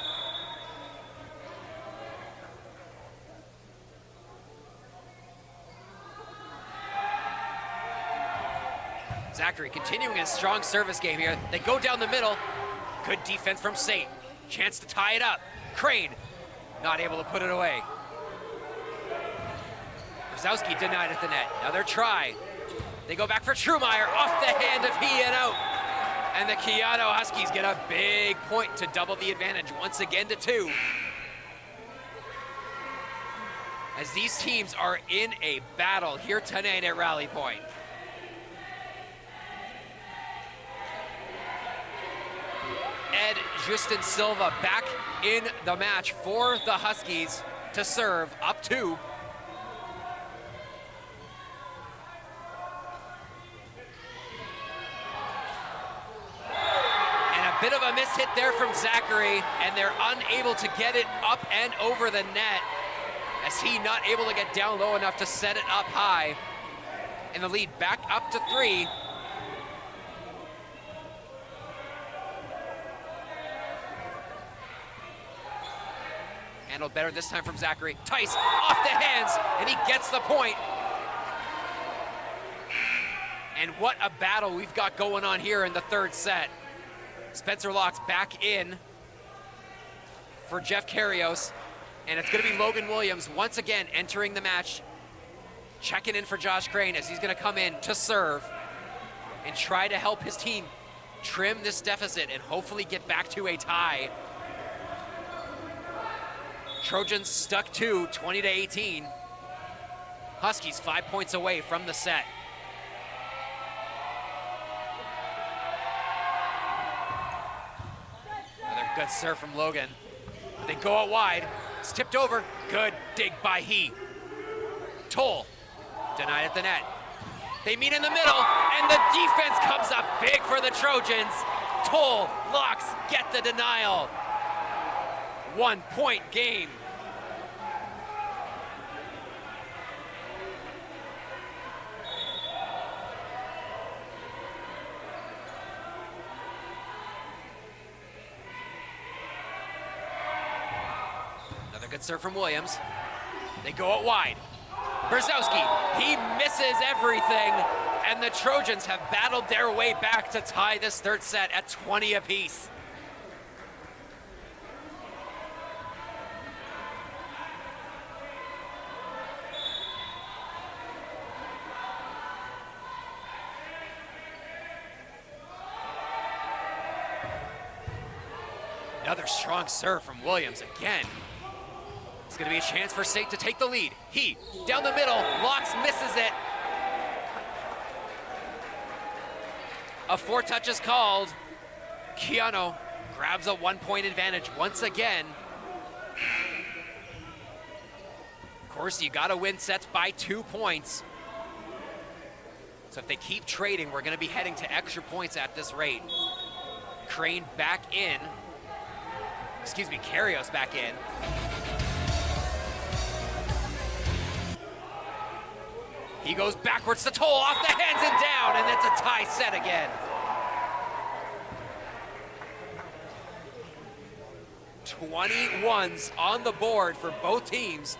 Zachary continuing his strong service game here. They go down the middle. Good defense from SAIT. Chance to tie it up. Crane not able to put it away. Brzezowski denied at the net. Another try. They go back for Trumeyer, off the hand of He and out. And the Keyano Huskies get a big point to double the advantage, once again to 2. As these teams are in a battle here tonight at Rally Point. Ed Justin Silva back in the match for the Huskies to serve, up 2. Bit of a miss hit there from Zachary, and they're unable to get it up and over the net, as he not able to get down low enough to set it up high. And the lead back up to 3. Handled better this time from Zachary. Tice off the hands, and he gets the point. And what a battle we've got going on here in the 3rd set. Spencer Locks back in for Jeff Carrios, and it's gonna be Logan Williams once again entering the match, checking in for Josh Crane, as he's gonna come in to serve and try to help his team trim this deficit and hopefully get back to a tie. Trojans stuck to 20-18. Huskies 5 points away from the set. Good serve from Logan. They go out wide. It's tipped over. Good dig by He. Toll denied at the net. They meet in the middle, and the defense comes up big for the Trojans. Toll, Locks get the denial. 1-point game. Good serve from Williams. They go out wide. Brzezowski, he misses everything, and the Trojans have battled their way back to tie this 3rd set at 20 apiece. Another strong serve from Williams again. It's gonna be a chance for SAIT to take the lead. He, down the middle, Locks misses it. A 4 touch is called. Keyano grabs a 1-point advantage once again. Of course, you gotta win sets by 2 points. So if they keep trading, we're gonna be heading to extra points at this rate. Crane back in. Excuse me, Carrios back in. He goes backwards to Toll, off the hands and down, and that's a tie set again. 21s on the board for both teams.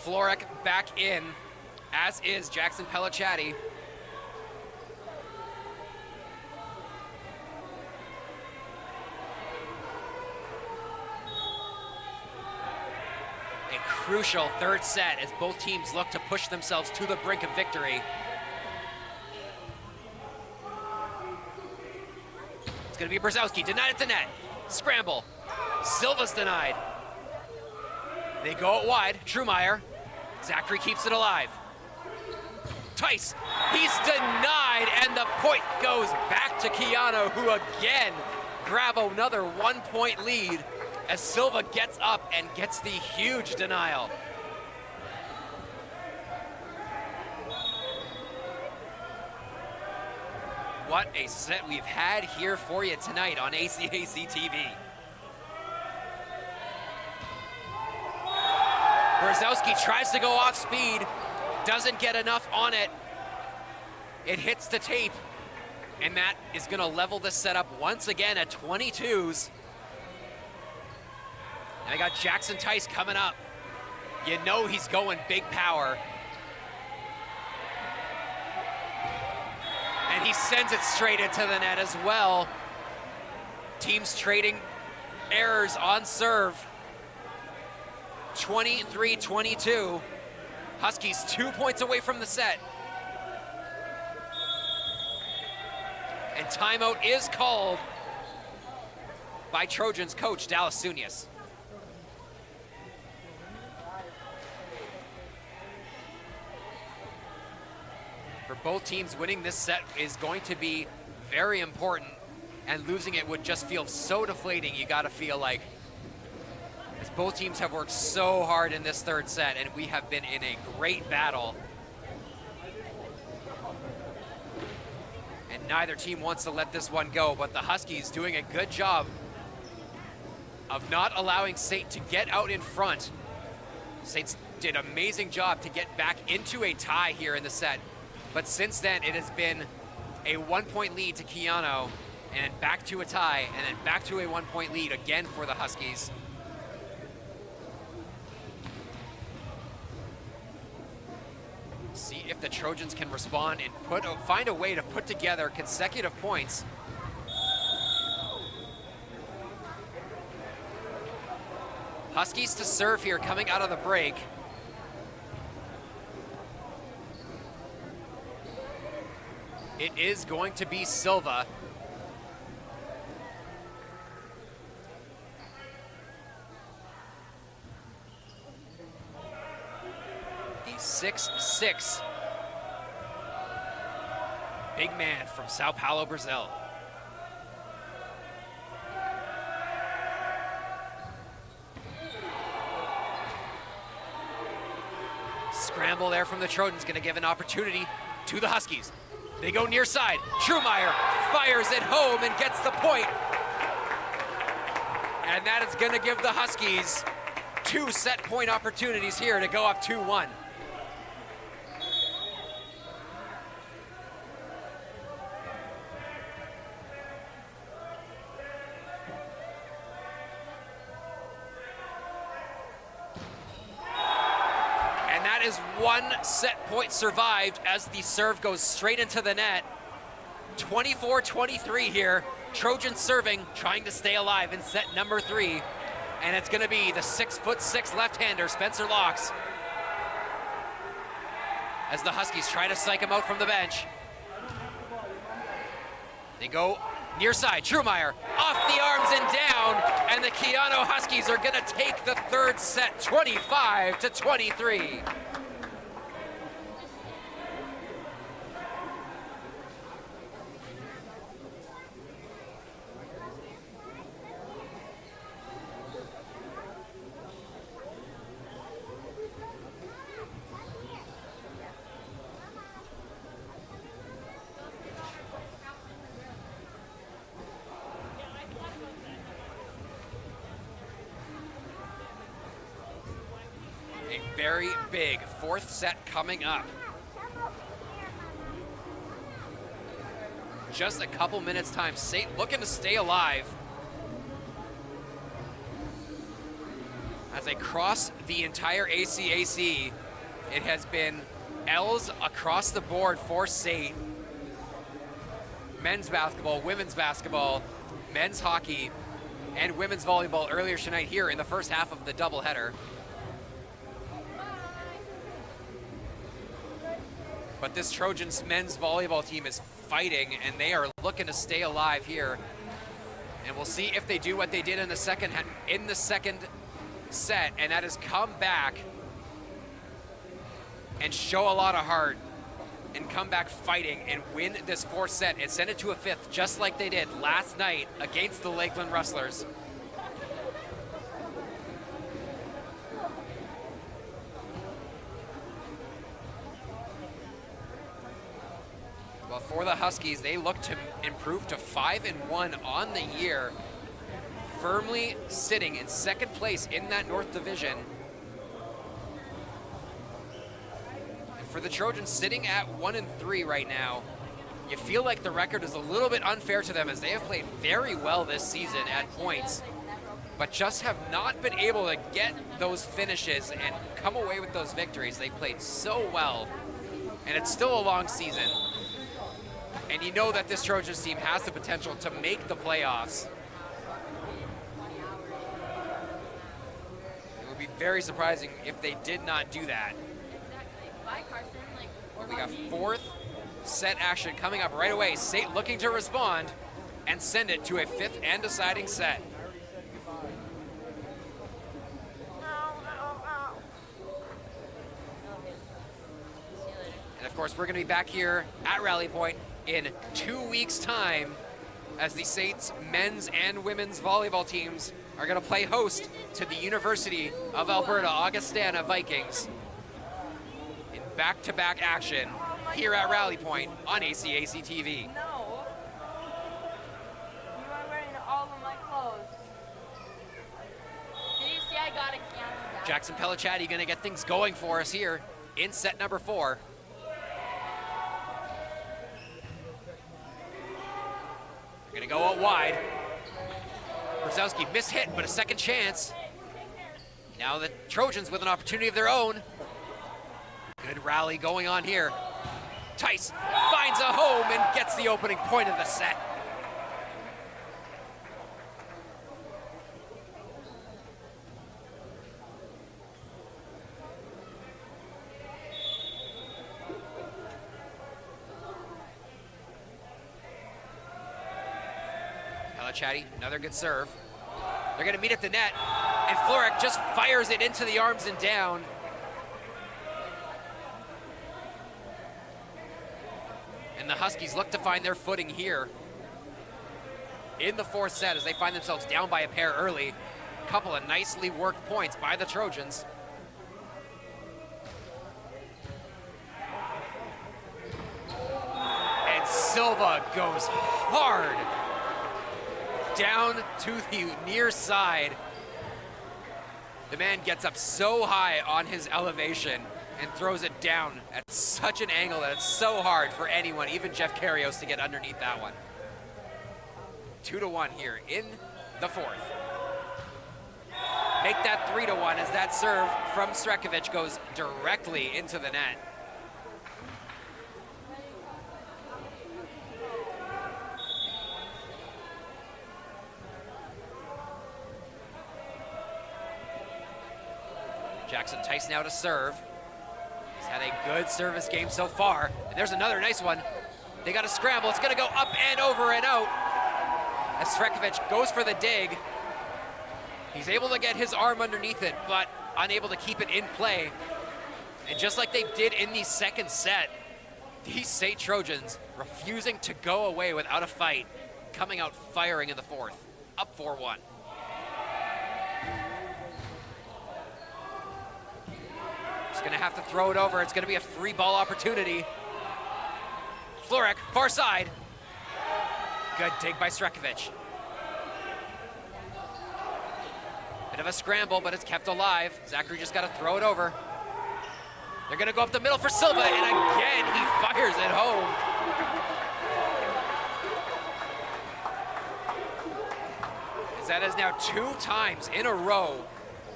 Florek back in, as is Jackson Pellicciati. crucial third set as both teams look to push themselves to the brink of victory. It's going to be Brzezowski, denied at the net. Scramble. Silva's denied. They go it wide. Trumeyer. Zachary keeps it alive. Tice, he's denied, and the point goes back to Keyano, who again grab another 1-point lead as Silva gets up and gets the huge denial. What a set we've had here for you tonight on ACAC TV. Brzezowski tries to go off speed, doesn't get enough on it. It hits the tape, and that is gonna level the setup once again at 22s. And I got Jackson Tice coming up. You know he's going big power. And he sends it straight into the net as well. Teams trading errors on serve. 23-22. Huskies 2 points away from the set. And timeout is called by Trojans coach Dallas Sunius. For both teams, winning this set is going to be very important, and losing it would just feel so deflating. You gotta feel like, as both teams have worked so hard in this third set, and we have been in a great battle. And neither team wants to let this one go, but the Huskies doing a good job of not allowing SAIT to get out in front. SAIT did an amazing job to get back into a tie here in the set. But since then, it has been a 1-point lead to Keyano, and then back to a tie, and then back to a 1-point lead again for the Huskies. See if the Trojans can respond and find a way to put together consecutive points. Huskies to serve here coming out of the break. It is going to be Silva. The 6'6" big man from Sao Paulo, Brazil. Scramble there from the Trojans, gonna give an opportunity to the Huskies. They go near side. Trumeyer fires it home and gets the point. And that is gonna give the Huskies 2 set point opportunities here to go up 2-1. Is 1 set point survived as the serve goes straight into the net. 24-23 here. Trojans serving, trying to stay alive in set number 3. And it's gonna be the 6'6" left-hander, Spencer Locks. As the Huskies try to psych him out from the bench. They go near side, Trumeyer, off the arms and down, and the Keyano Huskies are gonna take the third set, 25-23. Very big 4th set coming up. Just a couple minutes time. SAIT looking to stay alive. As they cross the entire ACAC, it has been L's across the board for SAIT. Men's basketball, women's basketball, men's hockey, and women's volleyball earlier tonight here in the first half of the doubleheader. But this Trojans men's volleyball team is fighting, and they are looking to stay alive here. And we'll see if they do what they did in the second set, and that is come back and show a lot of heart and come back fighting and win this fourth set and send it to a fifth, just like they did last night against the Lakeland Rustlers. Well, for the Huskies, they look to improve to 5-1 on the year, firmly sitting in second place in that North Division. And for the Trojans, sitting at 1-3 right now, you feel like the record is a little bit unfair to them, as they have played very well this season at points, but just have not been able to get those finishes and come away with those victories. They played so well, and it's still a long season. And you know that this Trojans team has the potential to make the playoffs. It would be very surprising if they did not do that. We got fourth set action coming up right away. SAIT looking to respond and send it to a fifth and deciding set. And of course, we're going to be back here at Rally Point in 2 weeks' time, as the SAIT's men's and women's volleyball teams are going to play host to the University of Alberta Augustana Vikings in back-to-back action here at Rally Point on ACAC TV. No. You are wearing all of my clothes. Did you see I got a Keyano? Jackson Pellicciati going to get things going for us here in set number 4. Gonna go out wide. Brzezowski mishit, but a second chance. Now the Trojans with an opportunity of their own. Good rally going on here. Tice finds a home and gets the opening point of the set. Pellicciati, another good serve. They're gonna meet at the net, and Florek just fires it into the arms and down. And the Huskies look to find their footing here in the fourth set as they find themselves down by a pair early. A couple of nicely worked points by the Trojans. And Silva goes hard down to the near side. The man gets up so high on his elevation and throws it down at such an angle that it's so hard for anyone, even Jeff Karios, to get underneath that one. 2-1 here in the fourth. Make that 3-1 as that serve from Srekovic goes directly into the net. Jackson Tice now to serve. He's had a good service game so far. And there's another nice one. They got a scramble. It's going to go up and over and out as Srekovic goes for the dig. He's able to get his arm underneath it, but unable to keep it in play. And just like they did in the second set, these SAIT Trojans refusing to go away without a fight, coming out firing in the fourth, up 4-1. Gonna have to throw it over. It's gonna be a free ball opportunity. Florek, far side. Good dig by Srekovic. Bit of a scramble, but it's kept alive. Zachary just gotta throw it over. They're gonna go up the middle for Silva, and again, he fires it home. As that is now 2 times in a row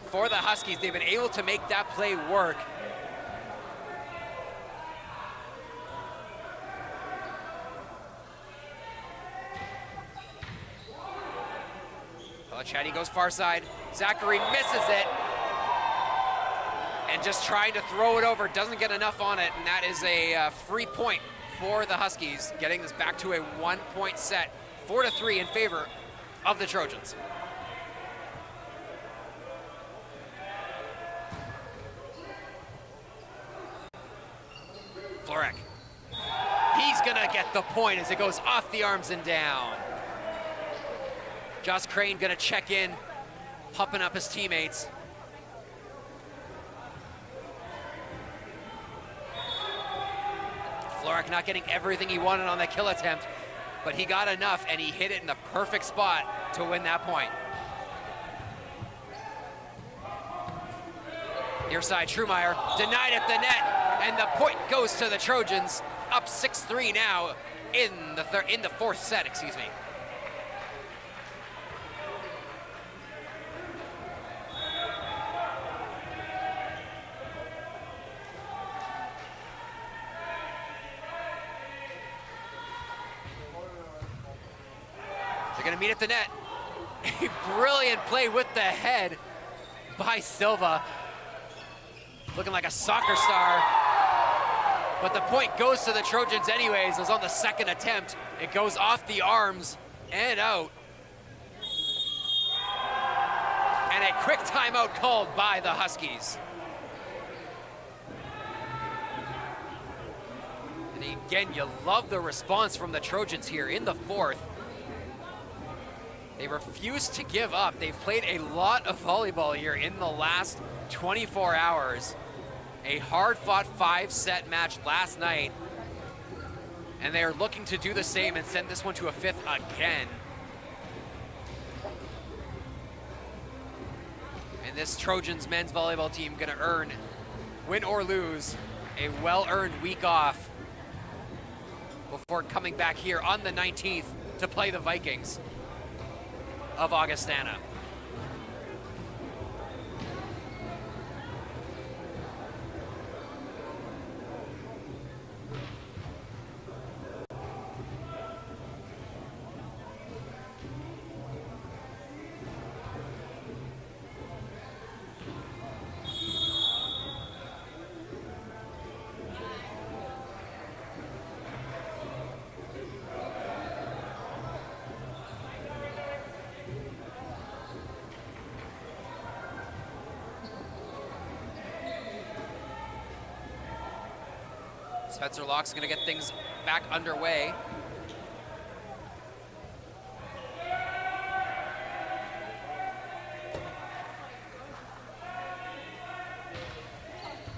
for the Huskies. They've been able to make that play work. Pellicciati goes far side. Zachary misses it. and just trying to throw it over, doesn't get enough on it, and that is a free point for the Huskies, getting this back to a 1-point set, 4-3 in favor of the Trojans. Florek. He's gonna get the point as it goes off the arms and down. Josh Crane gonna check in, pumping up his teammates. Florek not getting everything he wanted on that kill attempt, but he got enough and he hit it in the perfect spot to win that point. Near side, Trumeyer denied at the net, and the point goes to the Trojans, up 6-3 now in the fourth set, excuse me. They're gonna meet at the net. A brilliant play with the head by Silva. Looking like a soccer star. But the point goes to the Trojans anyways. It was on the second attempt. It goes off the arms and out. And a quick timeout called by the Huskies. And again, you love the response from the Trojans here in the fourth. They refuse to give up. They've played a lot of volleyball here in the last 24 hours. A hard-fought 5-set match last night. And they are looking to do the same and send this one to a fifth again. And this Trojans men's volleyball team gonna earn, win or lose, a well-earned week off before coming back here on the 19th to play the Vikings of Augustana. Spencer Locke's gonna get things back underway.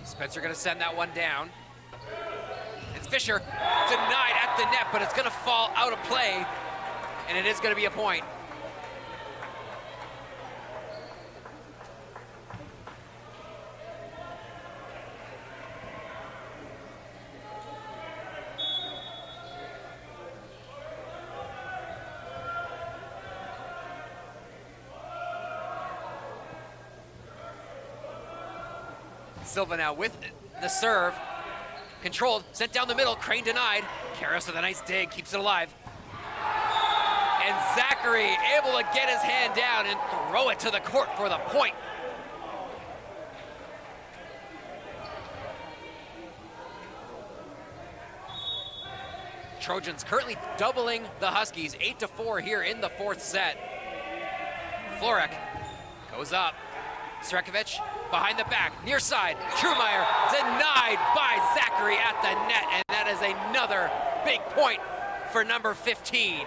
Spencer gonna send that one down. It's Fisher, denied at the net, but it's gonna fall out of play, and it is gonna be a point. Silva now with the serve. Controlled, sent down the middle, Crane denied. Karras with a nice dig, keeps it alive. And Zachary able to get his hand down and throw it to the court for the point. Trojans currently doubling the Huskies, 8-4 here in the fourth set. Florek goes up. Srekovic behind the back, near side. Trumeyer denied by Zachary at the net, and that is another big point for number 15.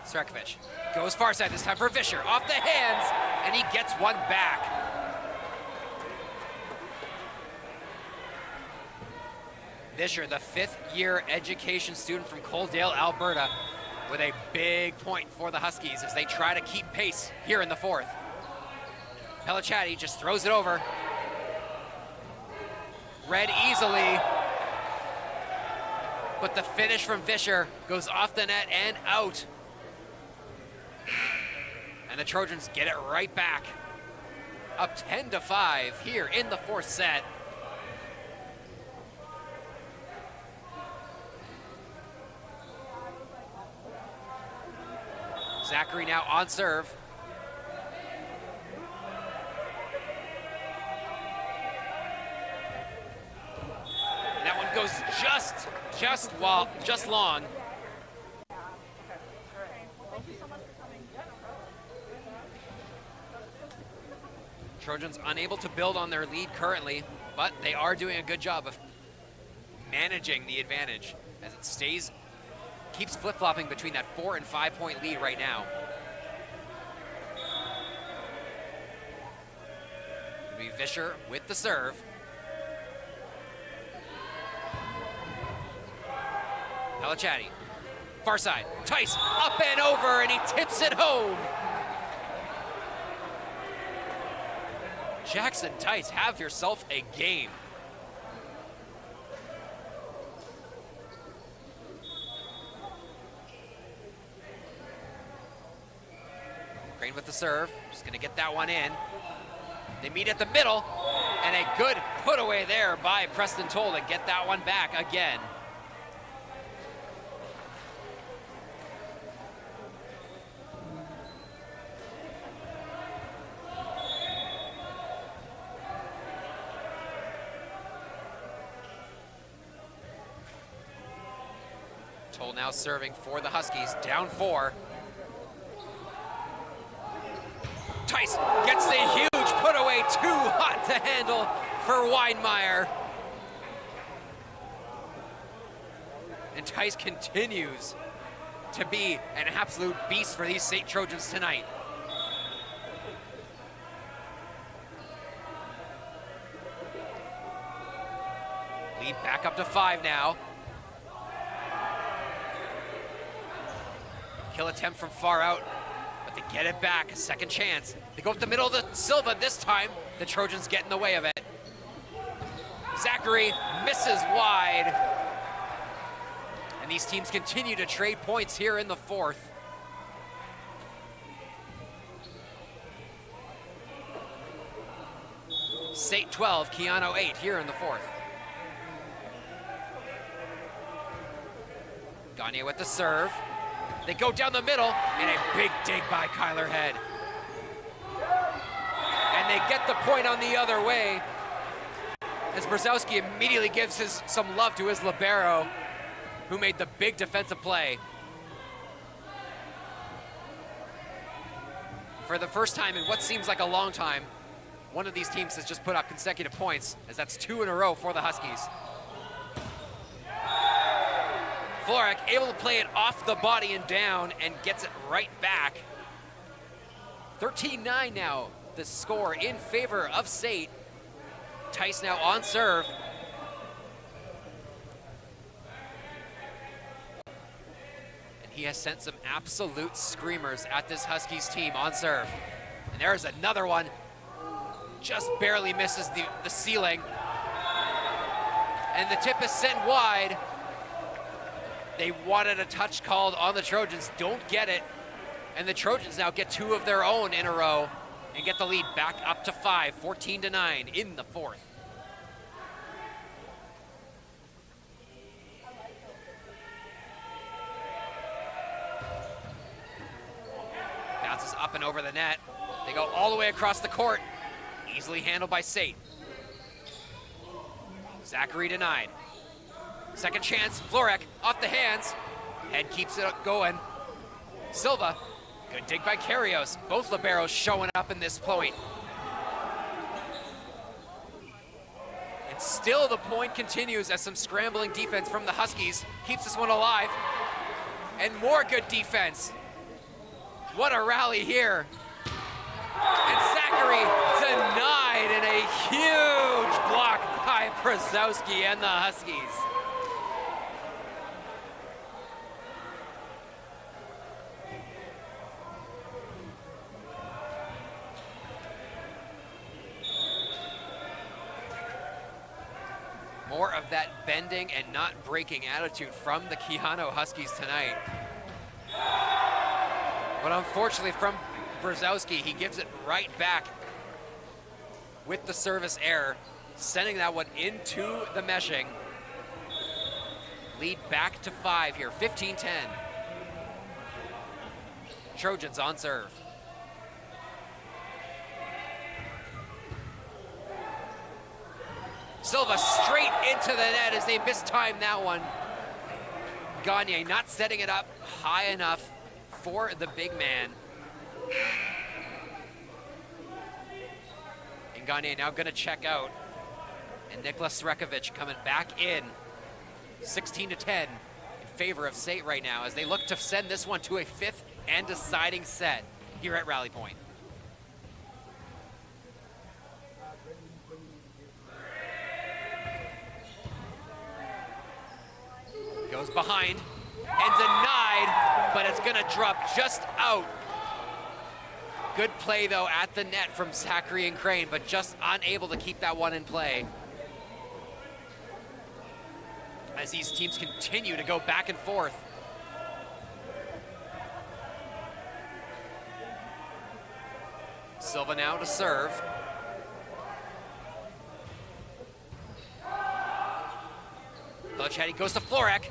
Srekovic goes far side this time for Fisher, off the hands, and he gets one back. Fisher, the fifth-year education student from Coaldale, Alberta, with a big point for the Huskies as they try to keep pace here in the fourth. Pellicciati just throws it over. Read easily, but the finish from Fisher goes off the net and out. And the Trojans get it right back. Up 10-5 here in the fourth set. Zachary now on serve. And that one goes just long. Trojans unable to build on their lead currently, but they are doing a good job of managing the advantage as it keeps flip-flopping between that 4 and 5 point lead right now. It'll be Vischer with the serve. Pellicciati, far side, Tice up and over, and he tips it home. Jackson Tice, have yourself a game. Crane with the serve, just gonna get that one in. They meet at the middle, and a good put away there by Preston Toll to get that one back again. Toll now serving for the Huskies, down 4. Tice gets the huge put away, too hot to handle for Weinmeier. And Tice continues to be an absolute beast for these SAIT Trojans tonight. Lead back up to 5 now. Kill attempt from far out, but they get it back, a second chance. They go up the middle to Silva this time. The Trojans get in the way of it. Zachary misses wide. And these teams continue to trade points here in the 4th. SAIT 12, Keyano 8 here in the 4th. Gagne with the serve. They go down the middle, and a big dig by Kyler Head. And they get the point on the other way, as Brzezowski immediately gives some love to his libero, who made the big defensive play. For the first time in what seems like a long time, one of these teams has just put up consecutive points, as that's 2 in a row for the Huskies. Florek able to play it off the body and down and gets it right back. 13-9 now, the score in favor of SAIT. Tice now on serve. And he has sent some absolute screamers at this Huskies team on serve. And there's another one. Just barely misses the ceiling. And the tip is sent wide. They wanted a touch called on the Trojans, don't get it. And the Trojans now get 2 of their own in a row and get the lead back up to 5, 14-9 in the 4th. Bounces up and over the net. They go all the way across the court. Easily handled by SAIT. Zachary denied. Second chance, Florek off the hands. Head keeps it going. Silva, good dig by Karios. Both liberos showing up in this point. And still the point continues as some scrambling defense from the Huskies keeps this one alive. And more good defense. What a rally here. And Zachary denied in a huge block by Brzezowski and the Huskies. More of that bending and not breaking attitude from the Keyano Huskies tonight. But unfortunately from Brzezowski, he gives it right back with the service error, sending that one into the meshing. Lead back to 5 here, 15-10. Trojans on serve. Silva straight into the net as they mistime that one. Gagne not setting it up high enough for the big man. And Gagne now gonna check out. And Nicholas Srekovic coming back in. 16-10 in favor of SAIT right now as they look to send this one to a fifth and deciding set here at Rally Point. Goes behind and denied, but it's gonna drop just out. Good play though at the net from Zachary and Crane, but just unable to keep that one in play. As these teams continue to go back and forth. Silva now to serve. Pelichetti goes to Florek.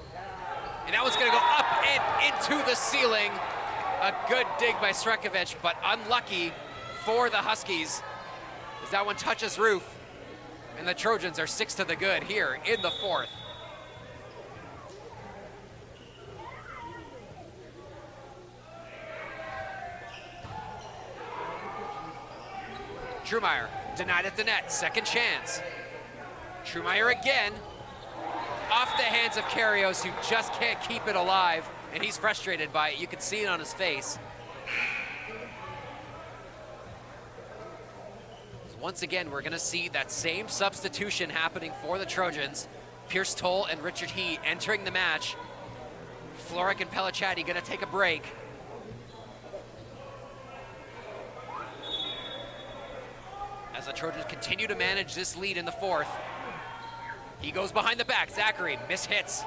And that one's gonna go up and into the ceiling. A good dig by Srekovic, but unlucky for the Huskies as that one touches roof. And the Trojans are 6 to the good here in the fourth. Trumeyer denied at the net, second chance. Trumeyer again, off the hands of Kyrgios, who just can't keep it alive, and he's frustrated by it. You can see it on his face. Once again, we're gonna see that same substitution happening for the Trojans. Pierce Toll and Richard He entering the match. Florek and Pelichetti gonna take a break. As the Trojans continue to manage this lead in the fourth. He goes behind the back, Zachary mishits.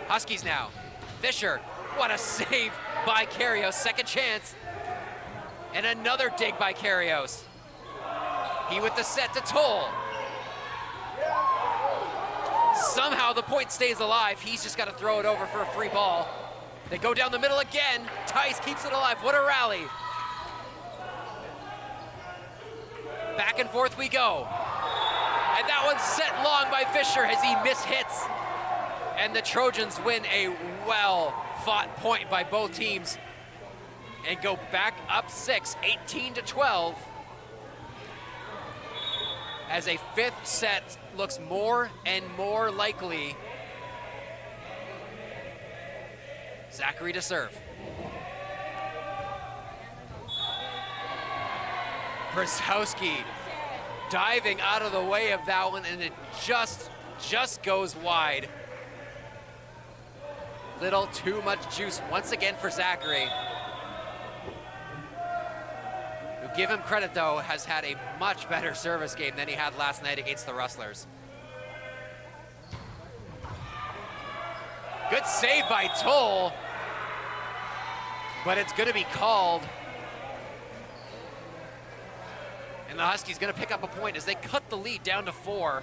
Huskies now, Fisher, what a save by Kyrgios, second chance. And another dig by Kyrgios. He with the set to Toll. Somehow the point stays alive. He's just got to throw it over for a free ball. They go down the middle again. Tice keeps it alive. What a rally. Back and forth we go. And that one's set long by Fisher as he mishits. And the Trojans win a well-fought point by both teams and go back up 6, 18-12. As a fifth set looks more and more likely. Zachary to serve. Brzezowski diving out of the way of that one, and it just goes wide. Little too much juice once again for Zachary. Who, give him credit though, has had a much better service game than he had last night against the Rustlers. Good save by Toll, but it's gonna be called. And the Huskies gonna pick up a point as they cut the lead down to 4.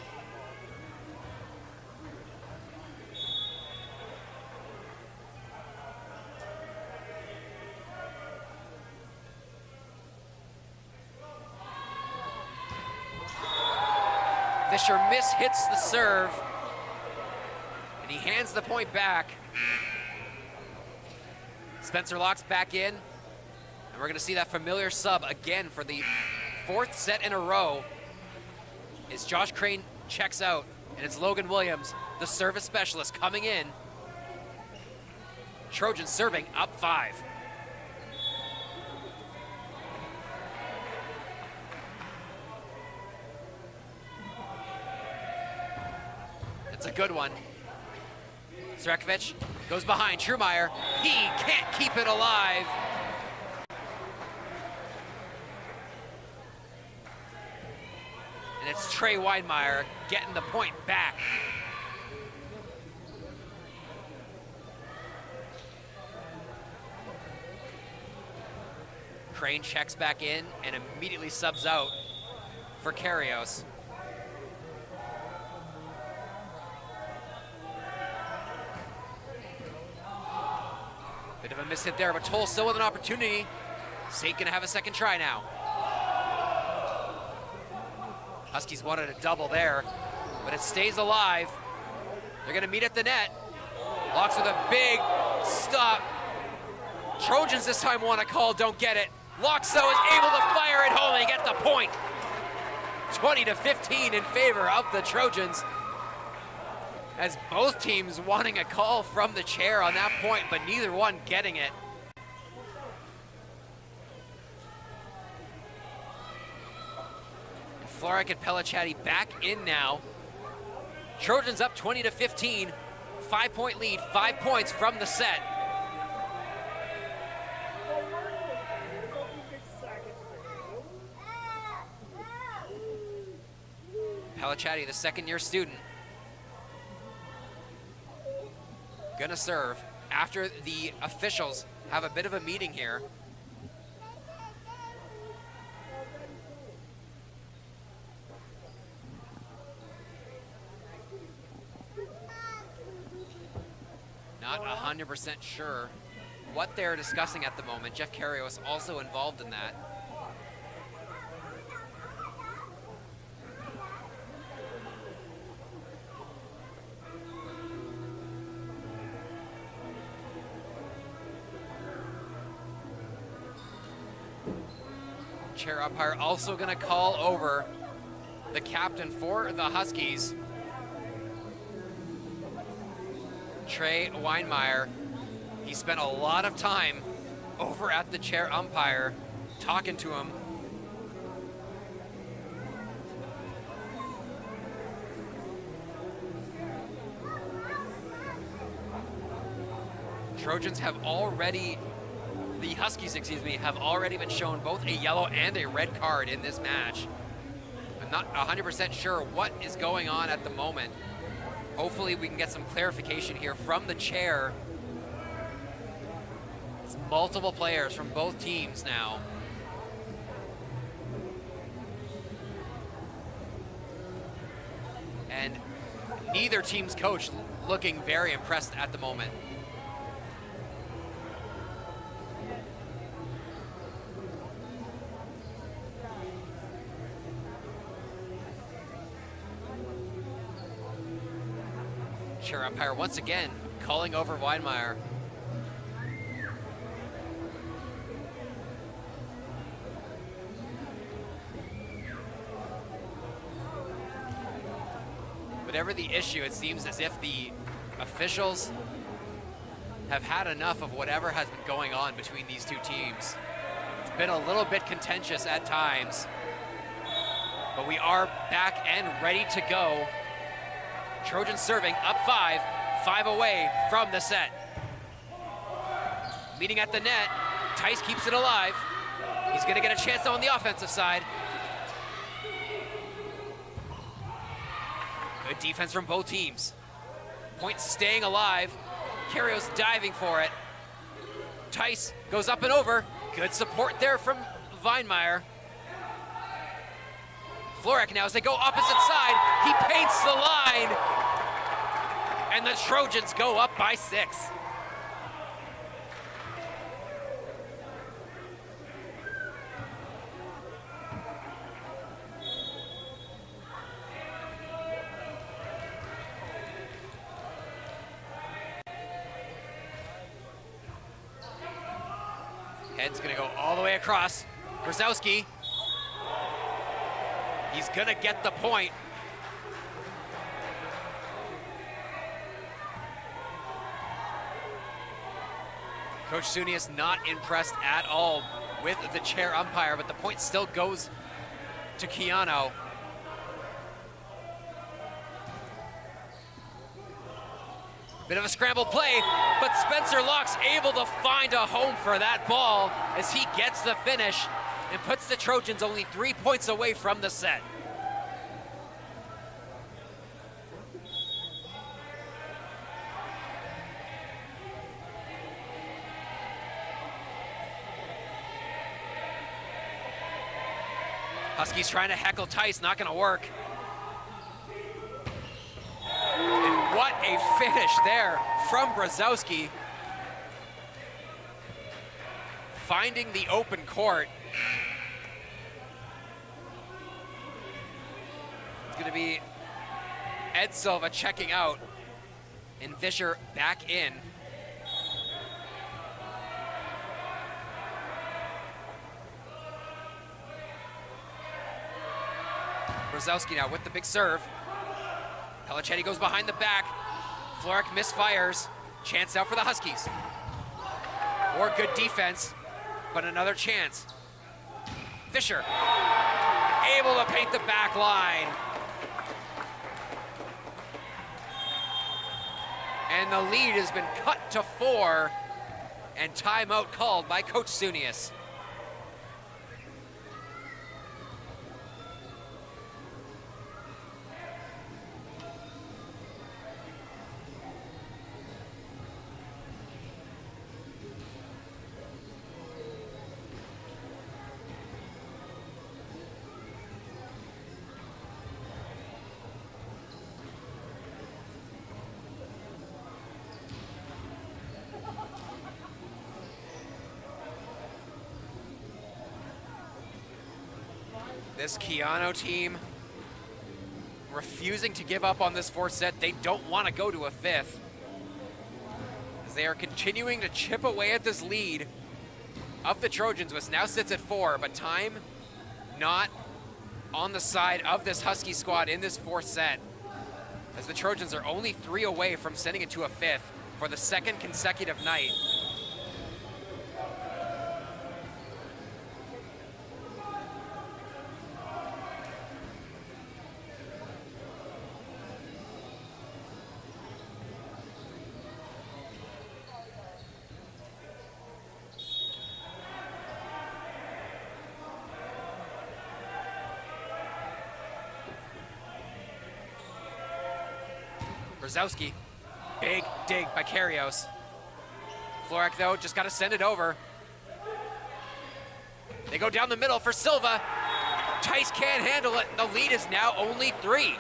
Fisher mishits the serve, and he hands the point back. Spencer Locke's back in, and we're gonna see that familiar sub again for the 4th set in a row as Josh Crane checks out, and it's Logan Williams, the service specialist, coming in. Trojans serving up 5. It's a good one. Srekovic goes behind Trumeyer. He can't keep it alive. And it's Trey Weidmeyer getting the point back. Crane checks back in and immediately subs out for Kyrgios. Bit of a miss hit there, but Toll still with an opportunity. SAIT gonna have a second try now. Huskies wanted a double there, but it stays alive. They're gonna meet at the net. Locks with a big stop. Trojans this time want a call, don't get it. Locks though is able to fire it home and get the point. 20-15 in favor of the Trojans. As both teams wanting a call from the chair on that point, but neither one getting it. Florek and Pellicciati back in now. Trojans up 20-15, 5-point lead, 5 points from the set. Pellicciati, the second-year student, gonna serve after the officials have a bit of a meeting here. Not 100% sure what they're discussing at the moment. Jeff Carrio is also involved in that. Chair umpire also gonna call over the captain for the Huskies, Trey Weinmeier. He spent a lot of time over at the chair umpire talking to him. Trojans have already, the Huskies, excuse me, have already been shown both a yellow and a red card in this match. I'm not 100% sure what is going on at the moment. Hopefully we can get some clarification here from the chair. It's multiple players from both teams now. And neither team's coach looking very impressed at the moment. Chair umpire once again calling over Weinmeier. Whatever the issue, it seems as if the officials have had enough of whatever has been going on between these two teams. It's been a little bit contentious at times, but we are back and ready to go. Trojans serving up 5 away from the set. Meeting at the net, Tice keeps it alive. He's gonna get a chance though on the offensive side. Good defense from both teams. Pointe staying alive. Carrio's diving for it. Tice goes up and over. Good support there from Weinmeier. Florek now as they go opposite side. He paints the line. And the Trojans go up by 6. Head's gonna go all the way across. Brzezowski. He's gonna get the point. Coach Suni is not impressed at all with the chair umpire, but the point still goes to Keyano. Bit of a scrambled play, but Spencer Locke's able to find a home for that ball as he gets the finish and puts the Trojans only 3 points away from the set. Huskies trying to heckle Tice, not gonna work. And what a finish there from Brzezowski. finding the open court. It's going to be Ed Silva checking out and Fisher back in. Brzezowski now with the big serve. Pelicetti goes behind the back. Florek misfires. Chance out for the Huskies. More good defense, but another chance. Fisher able to paint the back line. And the lead has been cut to 4, and timeout called by Coach Sunius. This Keyano team refusing to give up on this fourth set. They don't want to go to a fifth, as they are continuing to chip away at this lead of the Trojans, which now sits at 4, but time not on the side of this Husky squad in this fourth set, as the Trojans are only 3 away from sending it to a fifth for the second consecutive night. Brzezowski, big dig by Karios. Florek, though, just got to send it over. They go down the middle for Silva. Tice can't handle it. The lead is now only 3.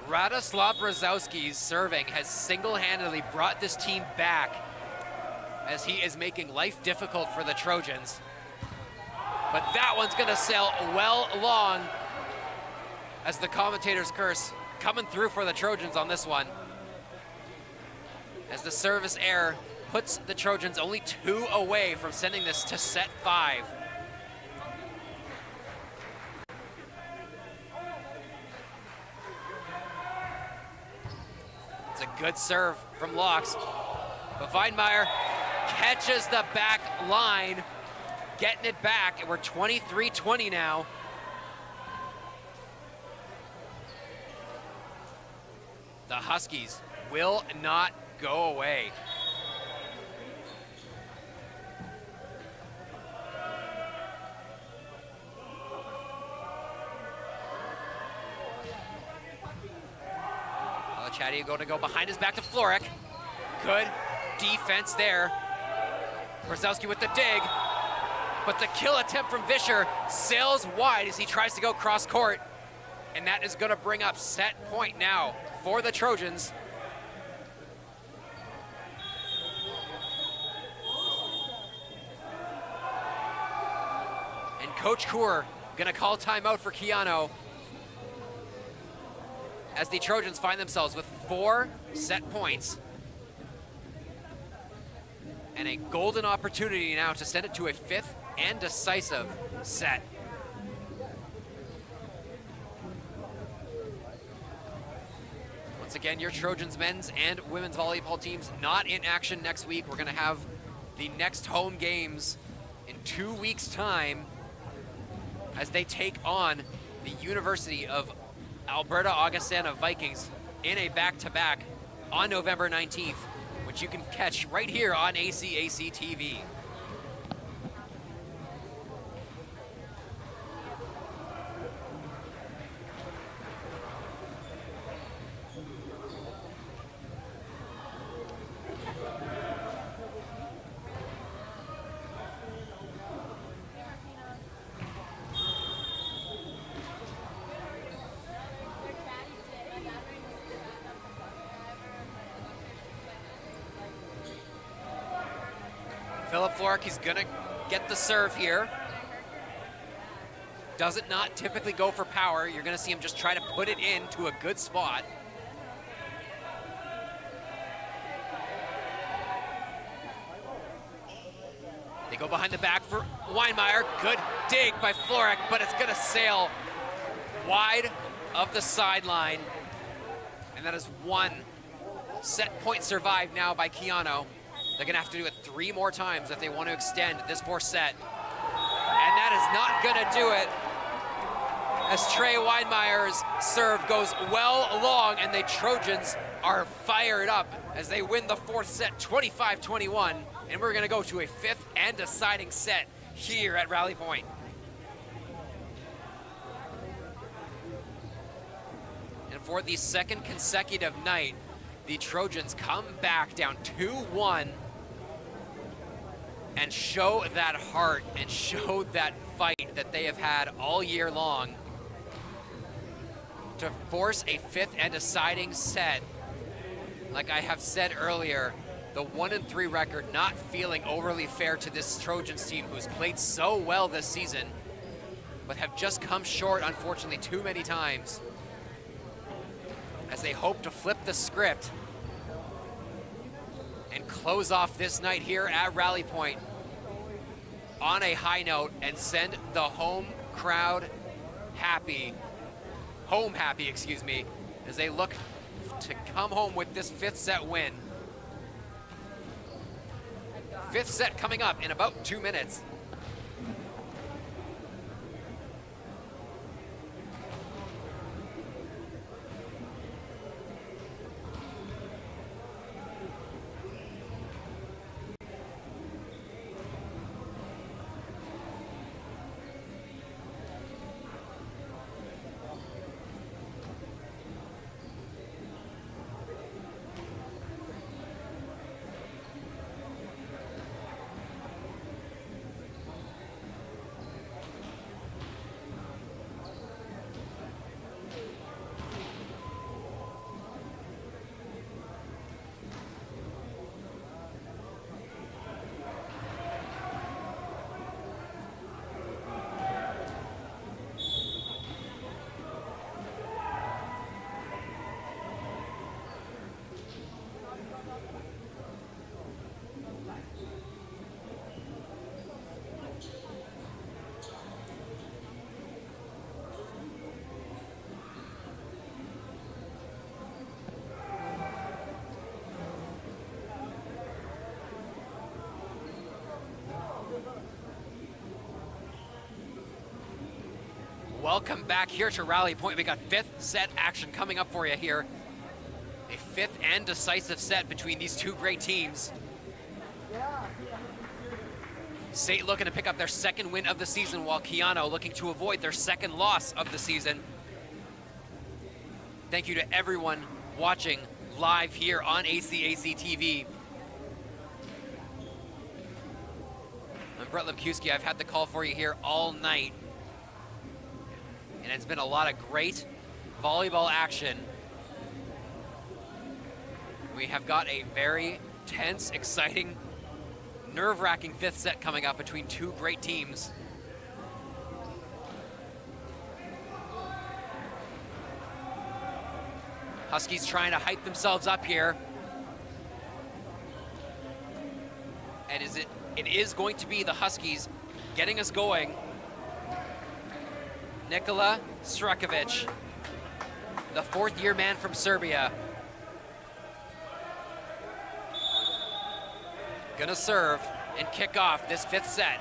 Radoslav Brzezowski's serving has single-handedly brought this team back, as he is making life difficult for the Trojans. But that one's going to sail well long, as the commentator's curse coming through for the Trojans on this one, as the service error puts the Trojans only 2 away from sending this to set 5. It's a good serve from Locks, but Weinmeier catches the back line, getting it back, and we're 23-20 now. The Huskies will not go away. Pelicetti going to go behind his back to Florek. Good defense there. Brzezowski with the dig, but the kill attempt from Fisher sails wide as he tries to go cross court, and that is going to bring up set point now for the Trojans. And Coach Kaur gonna call timeout for Keyano, as the Trojans find themselves with 4 set points and a golden opportunity now to send it to a 5th and decisive set. Once again, your Trojans men's and women's volleyball teams not in action next week. We're gonna have the next home games in 2 weeks' time, as they take on the University of Alberta Augustana Vikings in a back-to-back on November 19th, which you can catch right here on ACAC TV. Caleb Florek, he's gonna get the serve here. Doesn't not typically go for power. You're gonna see him just try to put it into a good spot. They go behind the back for Weinmeier. Good dig by Florek, but it's gonna sail wide of the sideline. And that is one set point survived now by Keyano. They're gonna have to do it 3 more times if they want to extend this 4th set. And that is not gonna do it, as Trey Weinmeier's serve goes well long, and the Trojans are fired up as they win the 4th set 25-21. And we're gonna go to a 5th and deciding set here at Rally Point. And for the 2nd consecutive night, the Trojans come back down 2-1 and show that heart and show that fight that they have had all year long to force a 5th and deciding set. Like I have said earlier, the 1-3 record not feeling overly fair to this Trojans team, who's played so well this season, but have just come short, unfortunately, too many times, as they hope to flip the script and close off this night here at Rally Point on a high note and send the home happy, excuse me, as they look to come home with this 5th set win. 5th set coming up in about 2 minutes. Welcome back here to Rally Point. We got 5th set action coming up for you here. A 5th and decisive set between these 2 great teams. SAIT looking to pick up their 2nd win of the season, while Keyano looking to avoid their 2nd loss of the season. Thank you to everyone watching live here on ACAC TV. I'm Brett Lemkowski. I've had the call for you here all night. And it's been a lot of great volleyball action. We have got a very tense, exciting, nerve-wracking 5th set coming up between 2 great teams. Huskies trying to hype themselves up here. And it is going to be the Huskies getting us going. Nikola Srekovic, the 4th-year man from Serbia. Gonna serve and kick off this 5th set.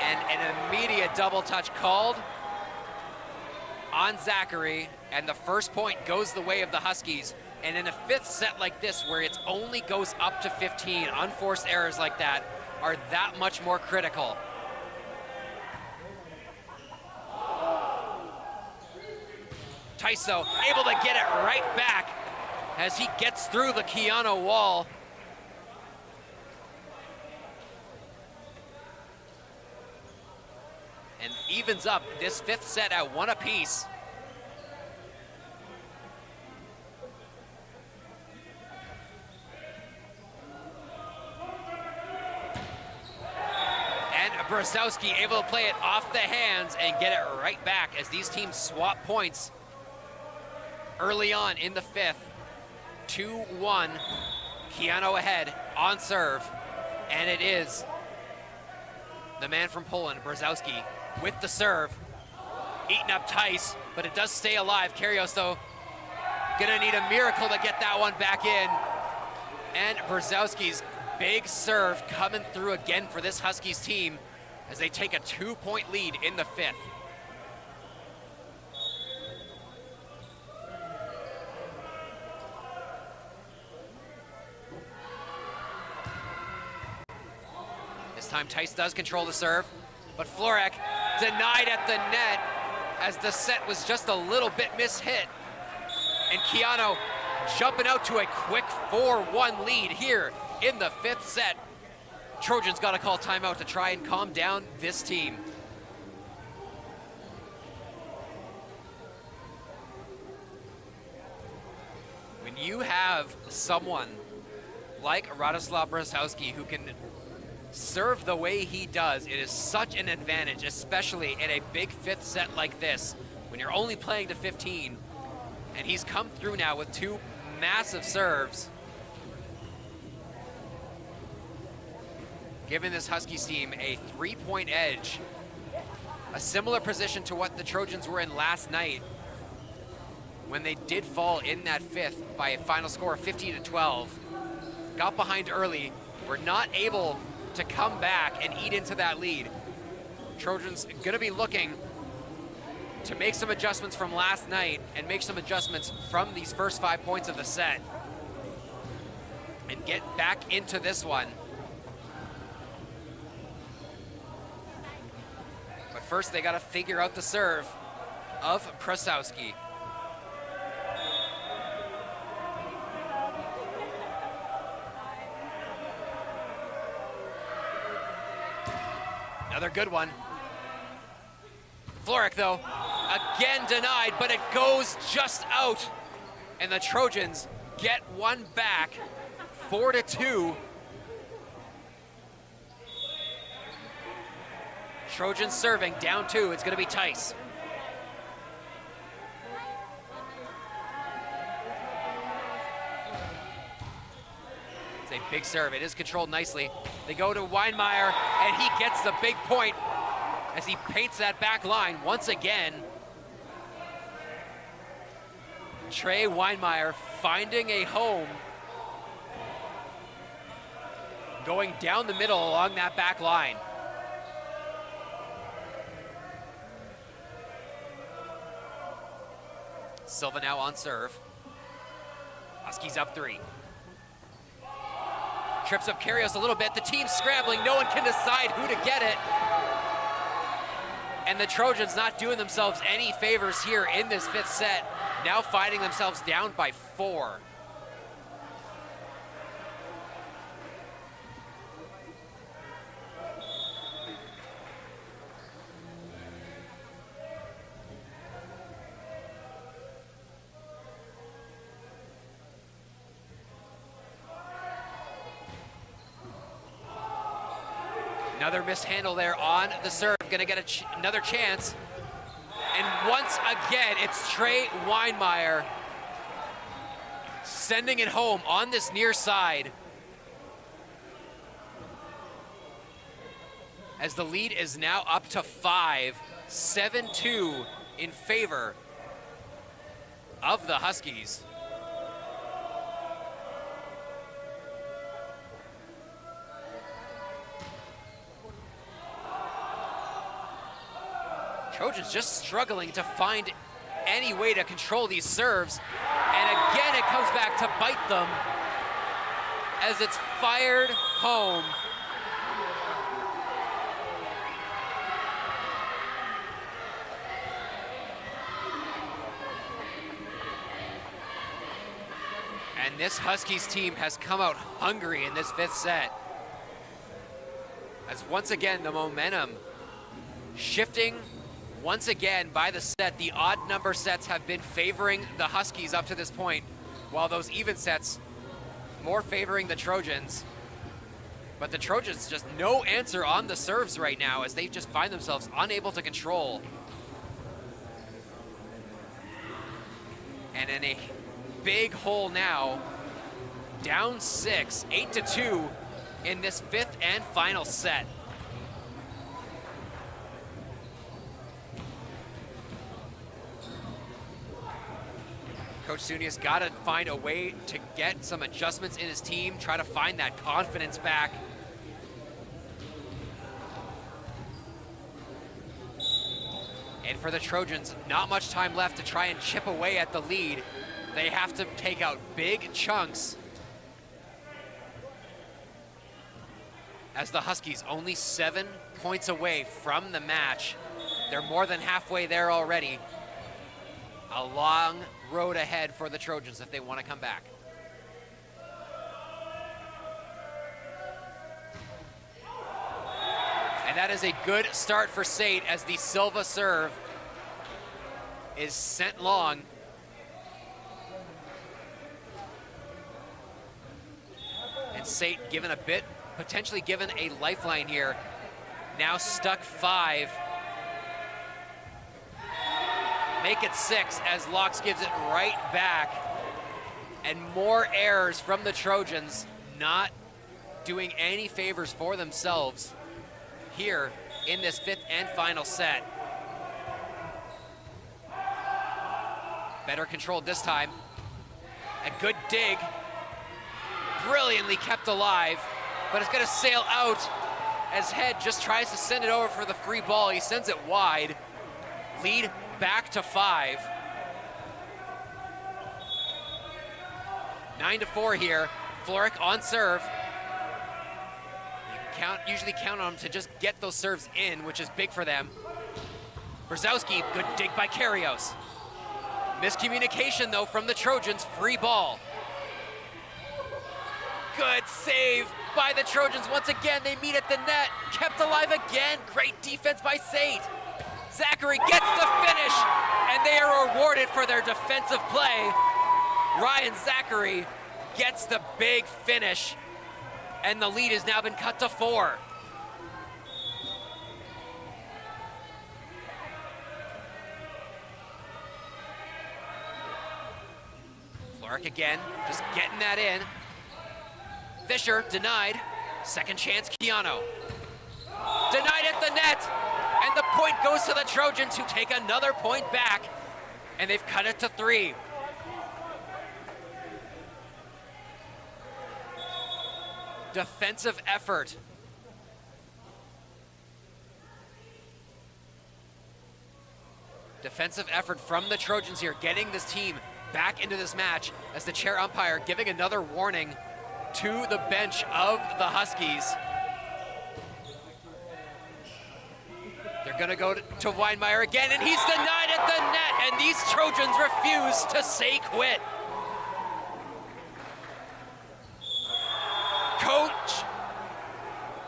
And an immediate double touch called on Zachary, and the first point goes the way of the Huskies. And in a 5th set like this, where it only goes up to 15, unforced errors like that are that much more critical. Tyso able to get it right back as he gets through the Keyano wall. And evens up this 5th set at 1 apiece. Brzezowski able to play it off the hands and get it right back as these teams swap points early on in the fifth. 2-1, Keyano ahead on serve, and it is the man from Poland, Brzezowski, with the serve, eating up Tice, but it does stay alive. Kyrgios, though, gonna need a miracle to get that one back in, and Brzezowski's big serve coming through again for this Huskies team as they take a 2-point lead in the fifth. This time Tice does control the serve, but Florek denied at the net as the set was just a little bit mishit. And Keyano jumping out to a quick 4-1 lead here in the fifth set. Trojans got to call timeout to try and calm down this team. When you have someone like Radoslav Brzezowski who can serve the way he does, it is such an advantage, especially in a big fifth set like this, when you're only playing to 15. And he's come through now with two massive serves, giving this Huskies team a 3-point edge, a similar position to what the Trojans were in last night when they did fall in that fifth by a final score of 15-12. Got behind early, were not able to come back and eat into that lead. Trojans gonna be looking to make some adjustments from last night and make some adjustments from these first 5 points of the set and get back into this one. But first they gotta figure out the serve of Brzezowski. Another good one. Florek, though, again denied, but it goes just out. And the Trojans get one back, 4-2. Trojans serving, down 2. It's going to be Tice. It's a big serve. It is controlled nicely. They go to Weinmeier, and he gets the big point as he paints that back line once again. Trey Weinmeier finding a home, going down the middle along that back line. Silva now on serve. Huskies up 3. Trips up Kyrgios a little bit. The team's scrambling. No one can decide who to get it. And the Trojans not doing themselves any favors here in this fifth set. Now finding themselves down by 4. Another mishandle there on the serve, gonna get another chance. And once again, it's Trey Weinmeier sending it home on this near side. As the lead is now up to 5, 7-2 in favor of the Huskies. Trojans just struggling to find any way to control these serves. And again, it comes back to bite them as it's fired home. And this Huskies team has come out hungry in this fifth set. As once again, the momentum shifting once again by the set. The odd number sets have been favoring the Huskies up to this point, while those even sets more favoring the Trojans. But the Trojans just no answer on the serves right now as they just find themselves unable to control. And in a big hole now, down 6, 8-2 in this 5th and final set. Coach Sunia's got to find a way to get some adjustments in his team, try to find that confidence back. And for the Trojans, not much time left to try and chip away at the lead. They have to take out big chunks as the Huskies only 7 points away from the match. They're more than halfway there already. A long road ahead for the Trojans if they want to come back. And that is a good start for SAIT as the Silva serve is sent long. And SAIT given a bit, potentially given a lifeline here. Now stuck 5. Make it 6 as Locks gives it right back. And more errors from the Trojans, not doing any favors for themselves here in this 5th and final set. Better controlled this time. A good dig. Brilliantly kept alive, but it's gonna sail out as Head just tries to send it over for the free ball. He sends it wide. Lead back to 5. 9-4 here. Floric on serve. Usually count on him to just get those serves in, which is big for them. Brzezowski, good dig by Karios. Miscommunication though from the Trojans, free ball. Good save by the Trojans. Once again, they meet at the net. Kept alive again. Great defense by SAIT. Zachary gets the finish, and they are rewarded for their defensive play. Ryan Zachary gets the big finish, and the lead has now been cut to 4. Floric again, just getting that in. Fisher denied. Second chance, Keyano. Denied at the net, and the point goes to the Trojans, who take another point back, and they've cut it to 3. Defensive effort. Defensive effort from the Trojans here, getting this team back into this match as the chair umpire giving another warning to the bench of the Huskies. They're gonna go to Weinmeier again, and he's denied at the net, and these Trojans refuse to say quit. Coach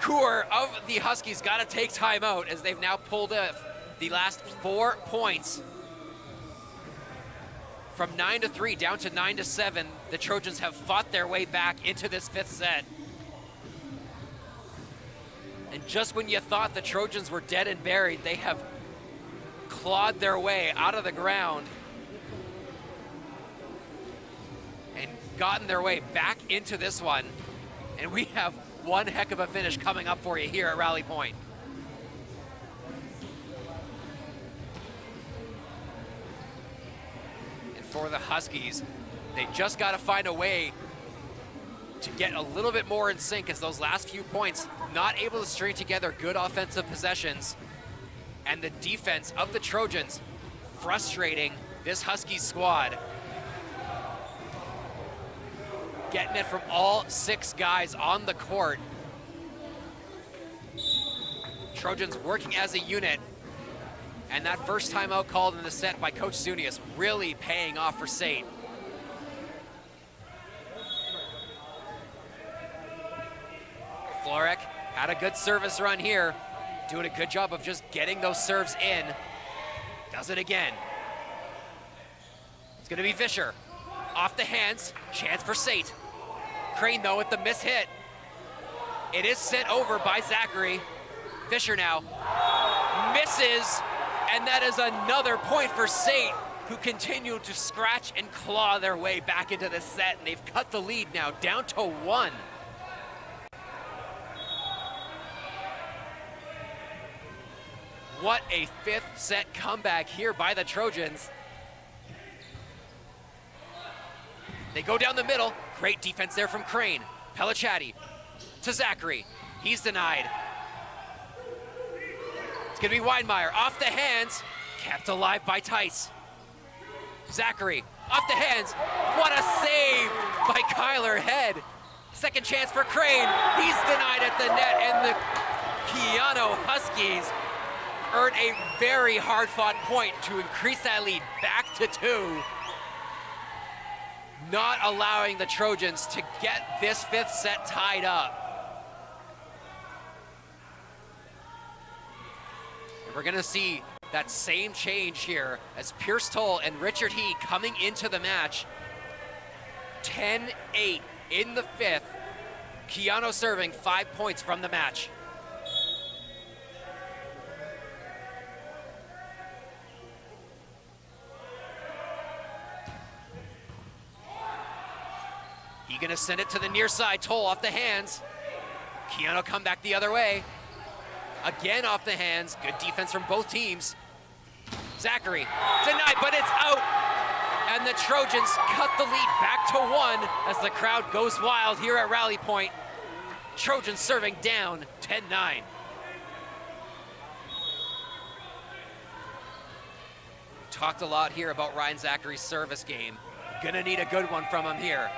Kaur of the Huskies got to take time out as they've now pulled the last 4 points. From 9-3 down to 9-7, the Trojans have fought their way back into this 5th set. And just when you thought the Trojans were dead and buried, they have clawed their way out of the ground and gotten their way back into this one. And we have one heck of a finish coming up for you here at Rally Point. And for the Huskies, they just got to find a way to get a little bit more in sync, as those last few points not able to string together good offensive possessions. And the defense of the Trojans frustrating this Huskies squad. Getting it from all 6 guys on the court. Trojans working as a unit. And that first timeout called in the set by Coach Sunius really paying off for SAIT. Floric had a good service run here, doing a good job of just getting those serves in. Does it again. It's gonna be Fisher. Off the hands, chance for SAIT. Crane though with the miss hit. It is sent over by Zachary. Fisher now misses, and that is another point for SAIT, who continue to scratch and claw their way back into this set, and they've cut the lead now down to 1. What a 5th set comeback here by the Trojans. They go down the middle. Great defense there from Crane. Pellicciati to Zachary. He's denied. It's gonna be Weidmeyer off the hands. Kept alive by Tice. Zachary off the hands. What a save by Kyler Head. Second chance for Crane. He's denied at the net, and the Keyano Huskies earn a very hard-fought point to increase that lead back to 2. Not allowing the Trojans to get this 5th set tied up. And we're gonna see that same change here as Pierce Toll and Richard He coming into the match. 10-8 in the 5th. Keyano serving 5 points from the match. He gonna send it to the near side. Toll off the hands. Keyano come back the other way. Again off the hands. Good defense from both teams. Zachary denied, but it's out. And the Trojans cut the lead back to 1 as the crowd goes wild here at Rally Point. Trojans serving down 10-9. Talked a lot here about Ryan Zachary's service game. Gonna need a good one from him here.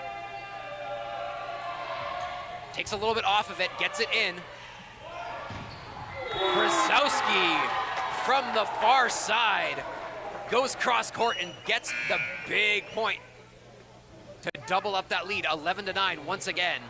Takes a little bit off of it, gets it in. Brzezowski from the far side goes cross court and gets the big point to double up that lead, 11-9 once again.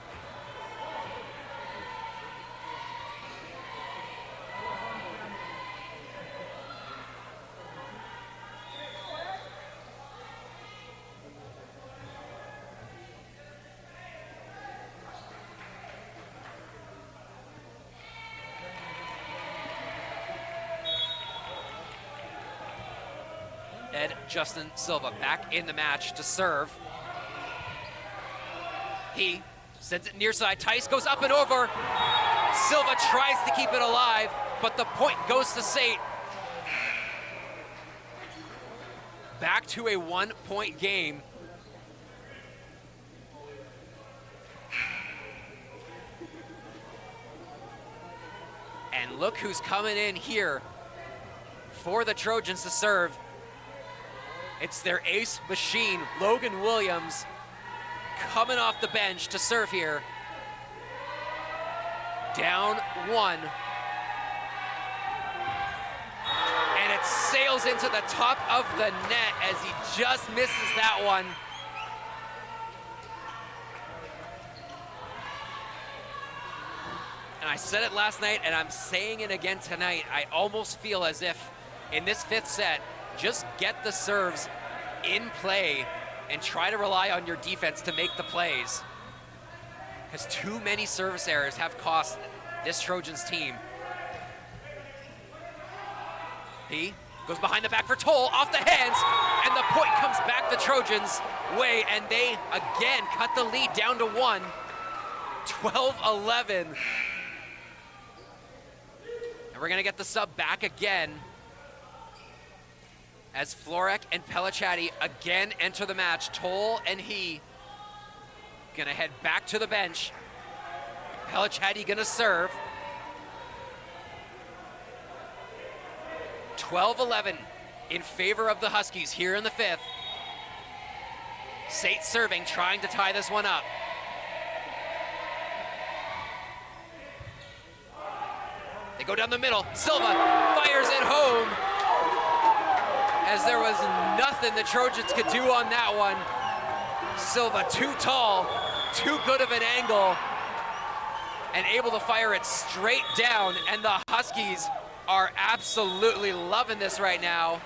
Justin Silva back in the match to serve. He sends it near side. Tice goes up and over. Silva tries to keep it alive, but the point goes to SAIT. Back to a 1-point game. And look who's coming in here for the Trojans to serve. It's their ace machine, Logan Williams, coming off the bench to serve here. Down 1. And it sails into the top of the net as he just misses that one. And I said it last night, and I'm saying it again tonight. I almost feel as if in this 5th set, just get the serves in play and try to rely on your defense to make the plays. Because too many service errors have cost this Trojans team. He goes behind the back for Toll, off the hands, and the point comes back the Trojans' way, and they again cut the lead down to 1, 12-11. And we're gonna get the sub back again as Florek and Pellicciati again enter the match. Toll and He gonna head back to the bench. Pellicciati gonna serve. 12-11 in favor of the Huskies here in the 5th. SAIT serving, trying to tie this one up. They go down the middle. Silva fires it home, as there was nothing the Trojans could do on that one. Silva too tall, too good of an angle, and able to fire it straight down, and the Huskies are absolutely loving this right now.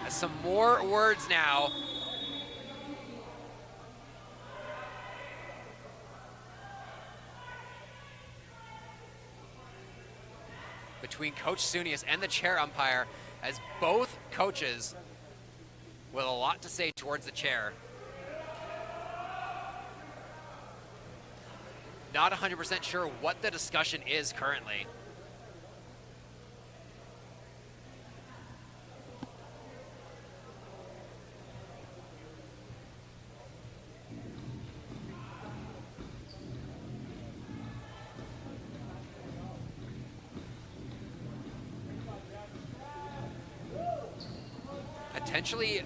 Some more words now. Between Coach Sunius and the chair umpire, as both coaches with a lot to say towards the chair. Not 100% sure what the discussion is currently. Potentially,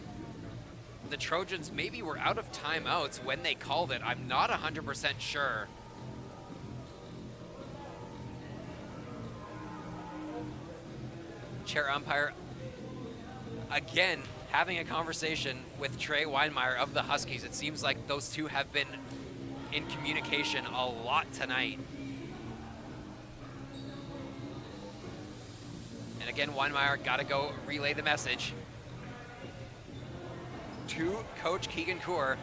the Trojans maybe were out of timeouts when they called it. I'm not 100% sure. Chair umpire, again, having a conversation with Trey Weinmeier of the Huskies. It seems like those two have been in communication a lot tonight. And again, Weinmeier got to go relay the message to Coach Keegan Coor.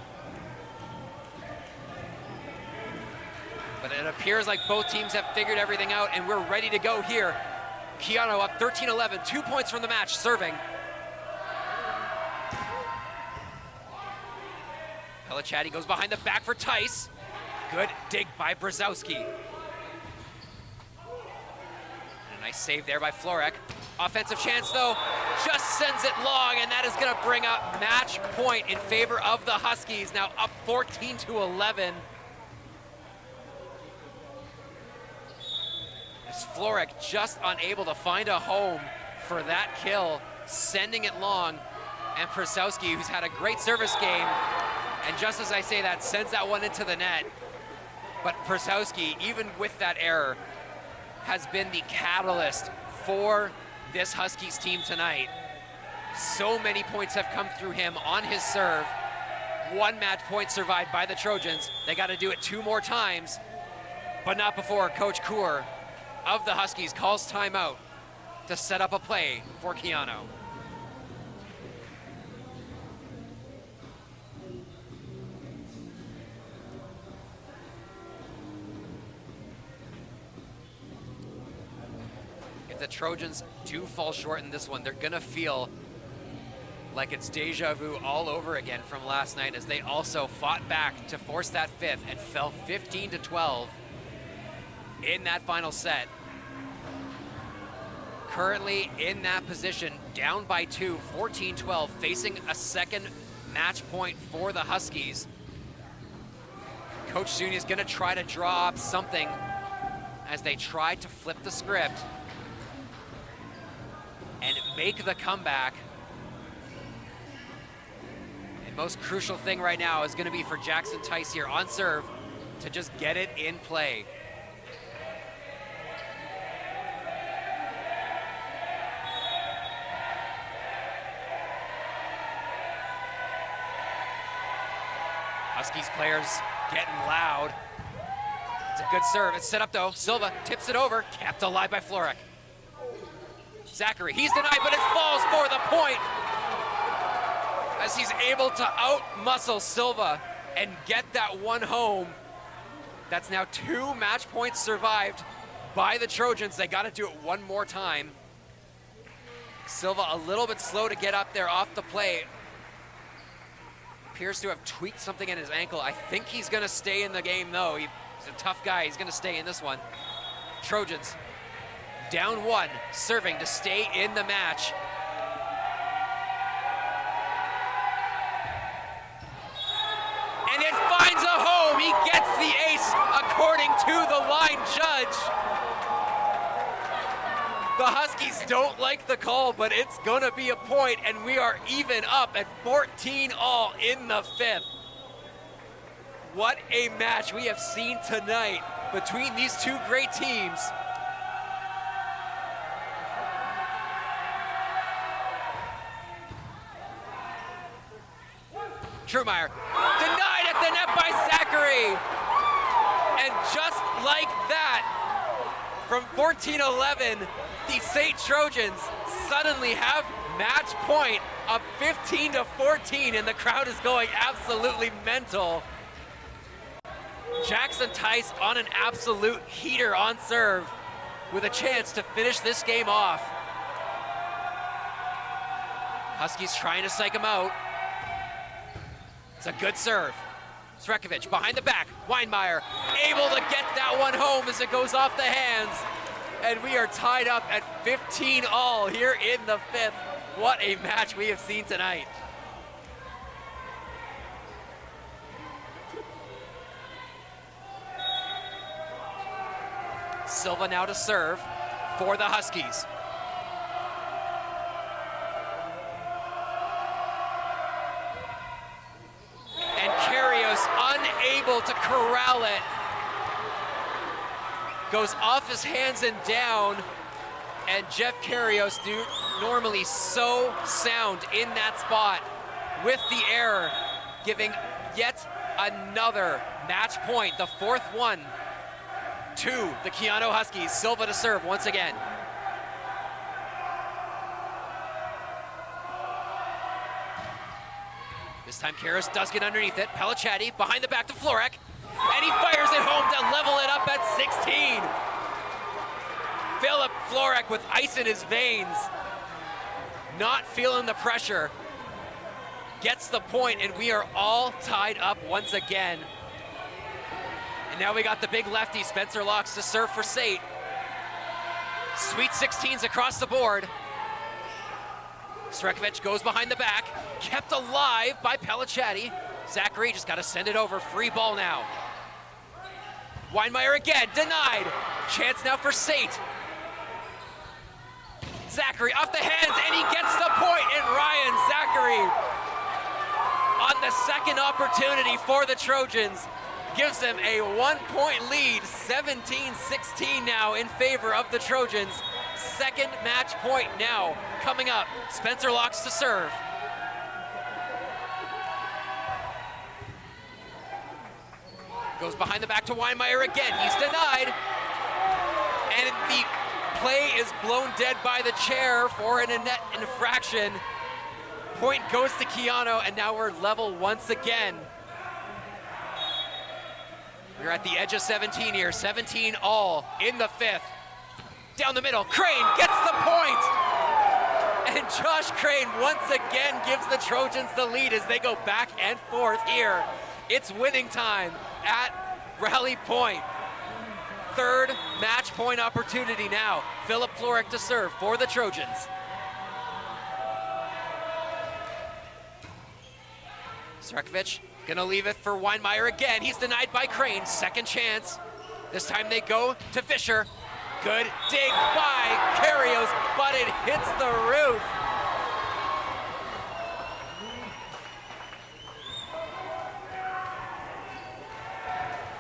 But it appears like both teams have figured everything out, and we're ready to go here. Keyano up 13-11, 2 points from the match, serving. Pelachatti goes behind the back for Tice. Good dig by Brzezowski. And a nice save there by Florek. Offensive chance though, just sends it long, and that is gonna bring up match point in favor of the Huskies, now up 14-11. As Florek just unable to find a home for that kill, sending it long, and Brzezowski, who's had a great service game, and just as I say that, sends that one into the net. But Brzezowski, even with that error, has been the catalyst for this Huskies team tonight. So many points have come through him on his serve. One match point survived by the Trojans. They got to do it 2 more times, but not before Coach Coor of the Huskies calls timeout to set up a play for Keyano. If the Trojans do fall short in this one, they're gonna feel like it's deja vu all over again from last night, as they also fought back to force that fifth and fell 15-12 in that final set. Currently in that position, down by 2, 14-12, facing a second match point for the Huskies. Coach Sunius is gonna try to draw up something as they try to flip the script and make the comeback. And most crucial thing right now is gonna be for Jackson Tice here on serve to just get it in play. Huskies players getting loud. It's a good serve. It's set up though. Silva tips it over. Kept alive by Florek. Zachary, he's denied, but it falls for the point as he's able to out-muscle Silva and get that one home. That's now 2 match points survived by the Trojans. They got to do it one more time. Silva a little bit slow to get up there off the play. Appears to have tweaked something in his ankle. I think he's gonna stay in the game though. He's a tough guy, he's gonna stay in this one. Trojans down 1, serving to stay in the match. And it finds a home, he gets the ace according to the line judge. The Huskies don't like the call, but it's gonna be a point, and we are even up at 14 all in the 5th. What a match we have seen tonight between these two great teams. Trumeyer denied at the net by Zachary. And just like that, from 14-11, the SAIT Trojans suddenly have match point, up 15-14, and the crowd is going absolutely mental. Jackson Tice on an absolute heater on serve with a chance to finish this game off. Huskies trying to psych him out. It's a good serve. Srekovic behind the back. Weinmeier able to get that one home as it goes off the hands. And we are tied up at 15-all here in the fifth. What a match we have seen tonight. Silva now to serve for the Huskies. And Kyrgios unable to corral it. Goes off his hands and down. And Jeff Kyrgios, normally so sound in that spot, with the error, giving yet another match point, the fourth one to the Keyano Huskies. Silva to serve once again. This time Kyrgios does get underneath it. Pellicciati behind the back to Florek, and he fires it home to level it up at 16. Philip Florek with ice in his veins, not feeling the pressure, gets the point, and we are all tied up once again. And now we got the big lefty, Spencer Locks, to serve for SAIT. Sweet 16s across the board. Srekovic goes behind the back, kept alive by Pellicciati. Zachary just got to send it over, free ball now. Weinmeier again, denied. Chance now for SAIT. Zachary off the hands, and he gets the point, and Ryan Zachary on the second opportunity for the Trojans gives them a 1-point lead, 17-16 now in favor of the Trojans. Second match point now coming up. Spencer Locks to serve. Goes behind the back to Weinmeier again. He's denied. And the play is blown dead by the chair for an net infraction. Point goes to Keyano, and now we're level once again. We're at the edge of 17 here, 17-all in the fifth. Down the middle, Crane gets the point! And Josh Crane once again gives the Trojans the lead as they go back and forth here. It's winning time at Rally Point. Third match point opportunity now. Philip Florek to serve for the Trojans. Srekovic gonna leave it for Weinmeier again. He's denied by Crane, second chance. This time they go to Fisher. Good dig by Kyrgios, but it hits the roof.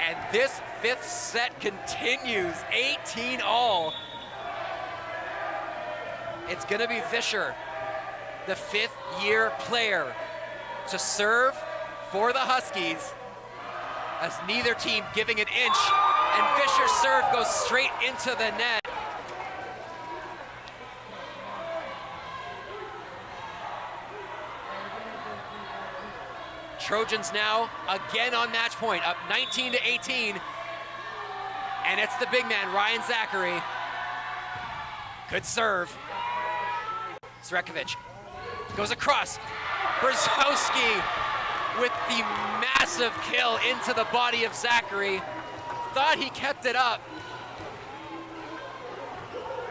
And this fifth set continues, 18-all. It's gonna be Fisher, the fifth-year player, to serve for the Huskies, as neither team giving an inch, and Fisher's serve goes straight into the net. Trojans now again on match point, up 19-18, and it's the big man, Ryan Zachary. Good serve. Srekovic goes across. Brzezowski with the massive kill into the body of Zachary. Thought he kept it up.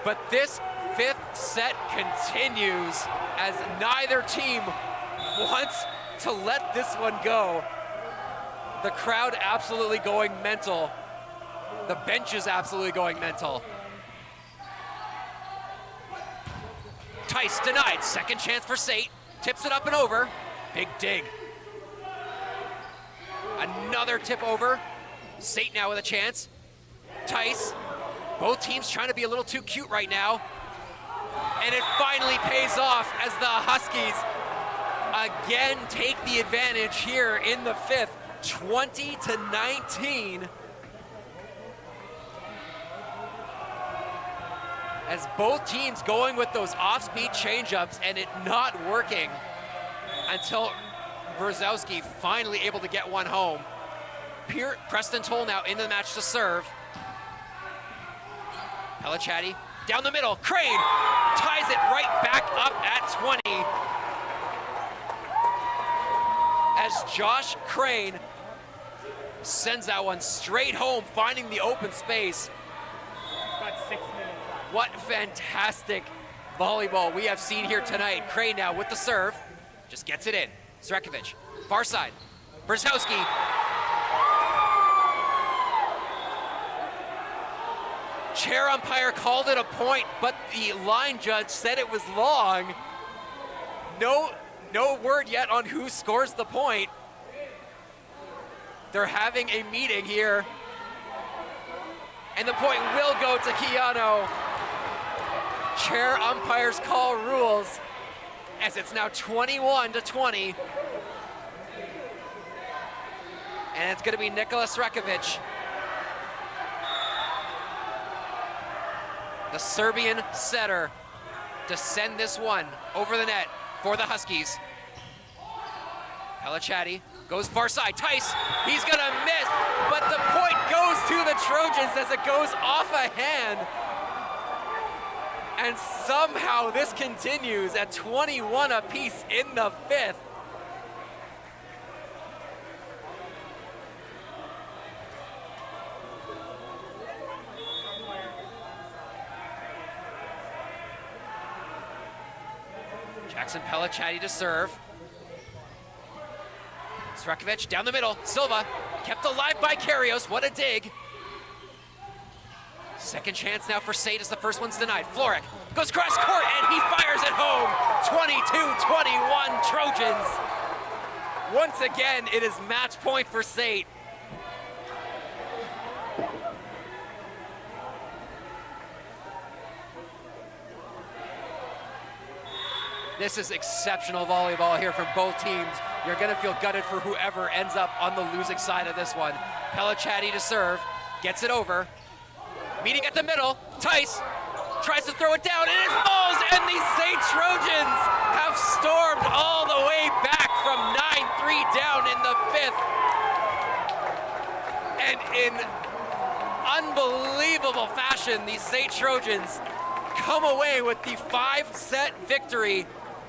But this fifth set continues as neither team wants to let this one go. The crowd absolutely going mental. The bench is absolutely going mental. Tice denied, second chance for SAIT. Tips it up and over. Big dig. Another tip over. SAIT now with a chance. Tice. Both teams trying to be a little too cute right now. And it finally pays off as the Huskies again take the advantage here in the fifth, 20-19. as both teams going with those off-speed change-ups and it not working until Brzezowski finally able to get one home. Preston Toll now in the match to serve. Pellicciati down the middle. Crane ties it right back up at 20. As Josh Crane sends that one straight home, finding the open space. About 6 minutes left. What fantastic volleyball we have seen here tonight. Crane now with the serve, just gets it in. Srekovic, far side. Brzezowski. Chair umpire called it a point, but the line judge said it was long. No word yet on who scores the point. They're having a meeting here. And the point will go to Keyano. Chair umpire's call rules as it's now 21-20. And it's gonna be Nikola Srekovic, the Serbian setter, to send this one over the net for the Huskies. Pellicciati goes far side. Tice, he's gonna miss, but the point goes to the Trojans as it goes off a hand. And somehow this continues at 21 apiece in the fifth. Jackson Pellicciati to serve. Srekovic down the middle. Silva kept alive by Karios. What a dig. Second chance now for SAIT as the first one's denied. Florek goes cross court and he fires it home. 22-21 Trojans. Once again, it is match point for SAIT. This is exceptional volleyball here from both teams. You're gonna feel gutted for whoever ends up on the losing side of this one. Pellicciati to serve, gets it over. Meeting at the middle, Tice tries to throw it down and it falls, and the SAIT Trojans have stormed all the way back from 9-3 down in the fifth. And in unbelievable fashion, the SAIT Trojans come away with the 5-set victory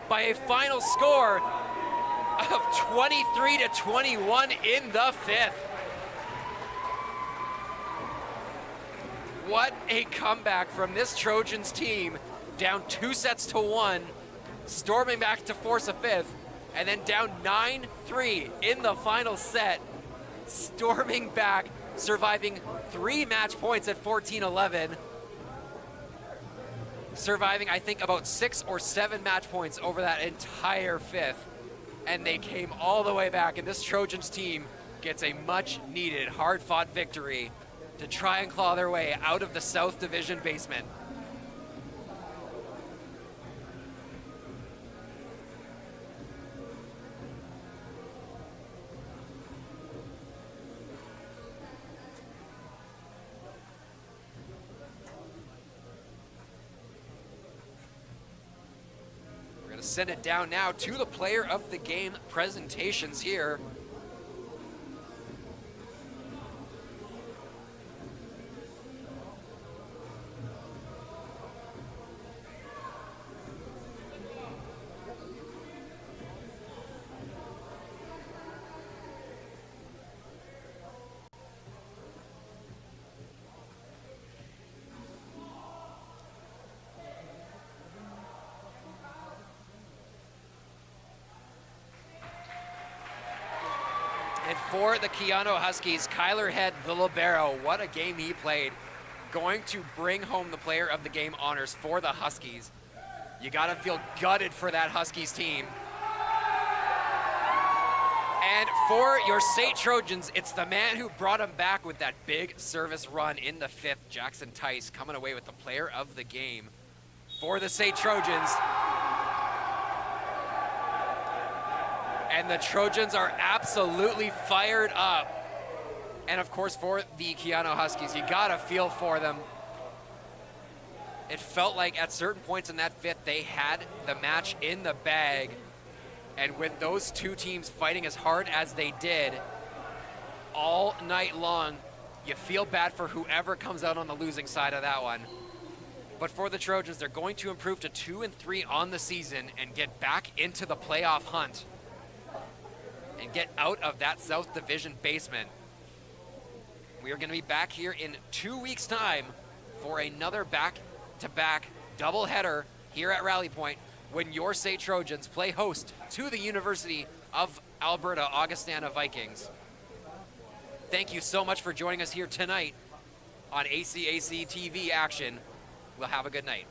by a final score of 23-21 in the fifth. What a comeback from this Trojans team, down 2-1, storming back to force a fifth, and then down 9-3 in the final set, storming back, surviving 3 match points at 14-11. Surviving, I think, about 6 or 7 match points over that entire fifth. And they came all the way back, and this Trojans team gets a much-needed, hard-fought victory to try and claw their way out of the South Division basement. Send it down now to the player of the game presentations here. And for the Keyano Huskies, Kyler Head, the libero, what a game he played. Going to bring home the player of the game honors for the Huskies. You gotta feel gutted for that Huskies team. And for your SAIT Trojans, it's the man who brought him back with that big service run in the fifth, Jackson Tice, coming away with the player of the game for the SAIT Trojans. And the Trojans are absolutely fired up. And of course, for the Keyano Huskies, you gotta feel for them. It felt like at certain points in that fifth, they had the match in the bag. And with those two teams fighting as hard as they did all night long, you feel bad for whoever comes out on the losing side of that one. But for the Trojans, they're going to improve to 2-3 on the season and get back into the playoff hunt and get out of that South Division basement. We are going to be back here in 2 weeks' time for another back-to-back doubleheader here at Rally Point when your SAIT Trojans play host to the University of Alberta Augustana Vikings. Thank you so much for joining us here tonight on ACAC TV Action. We'll have a good night.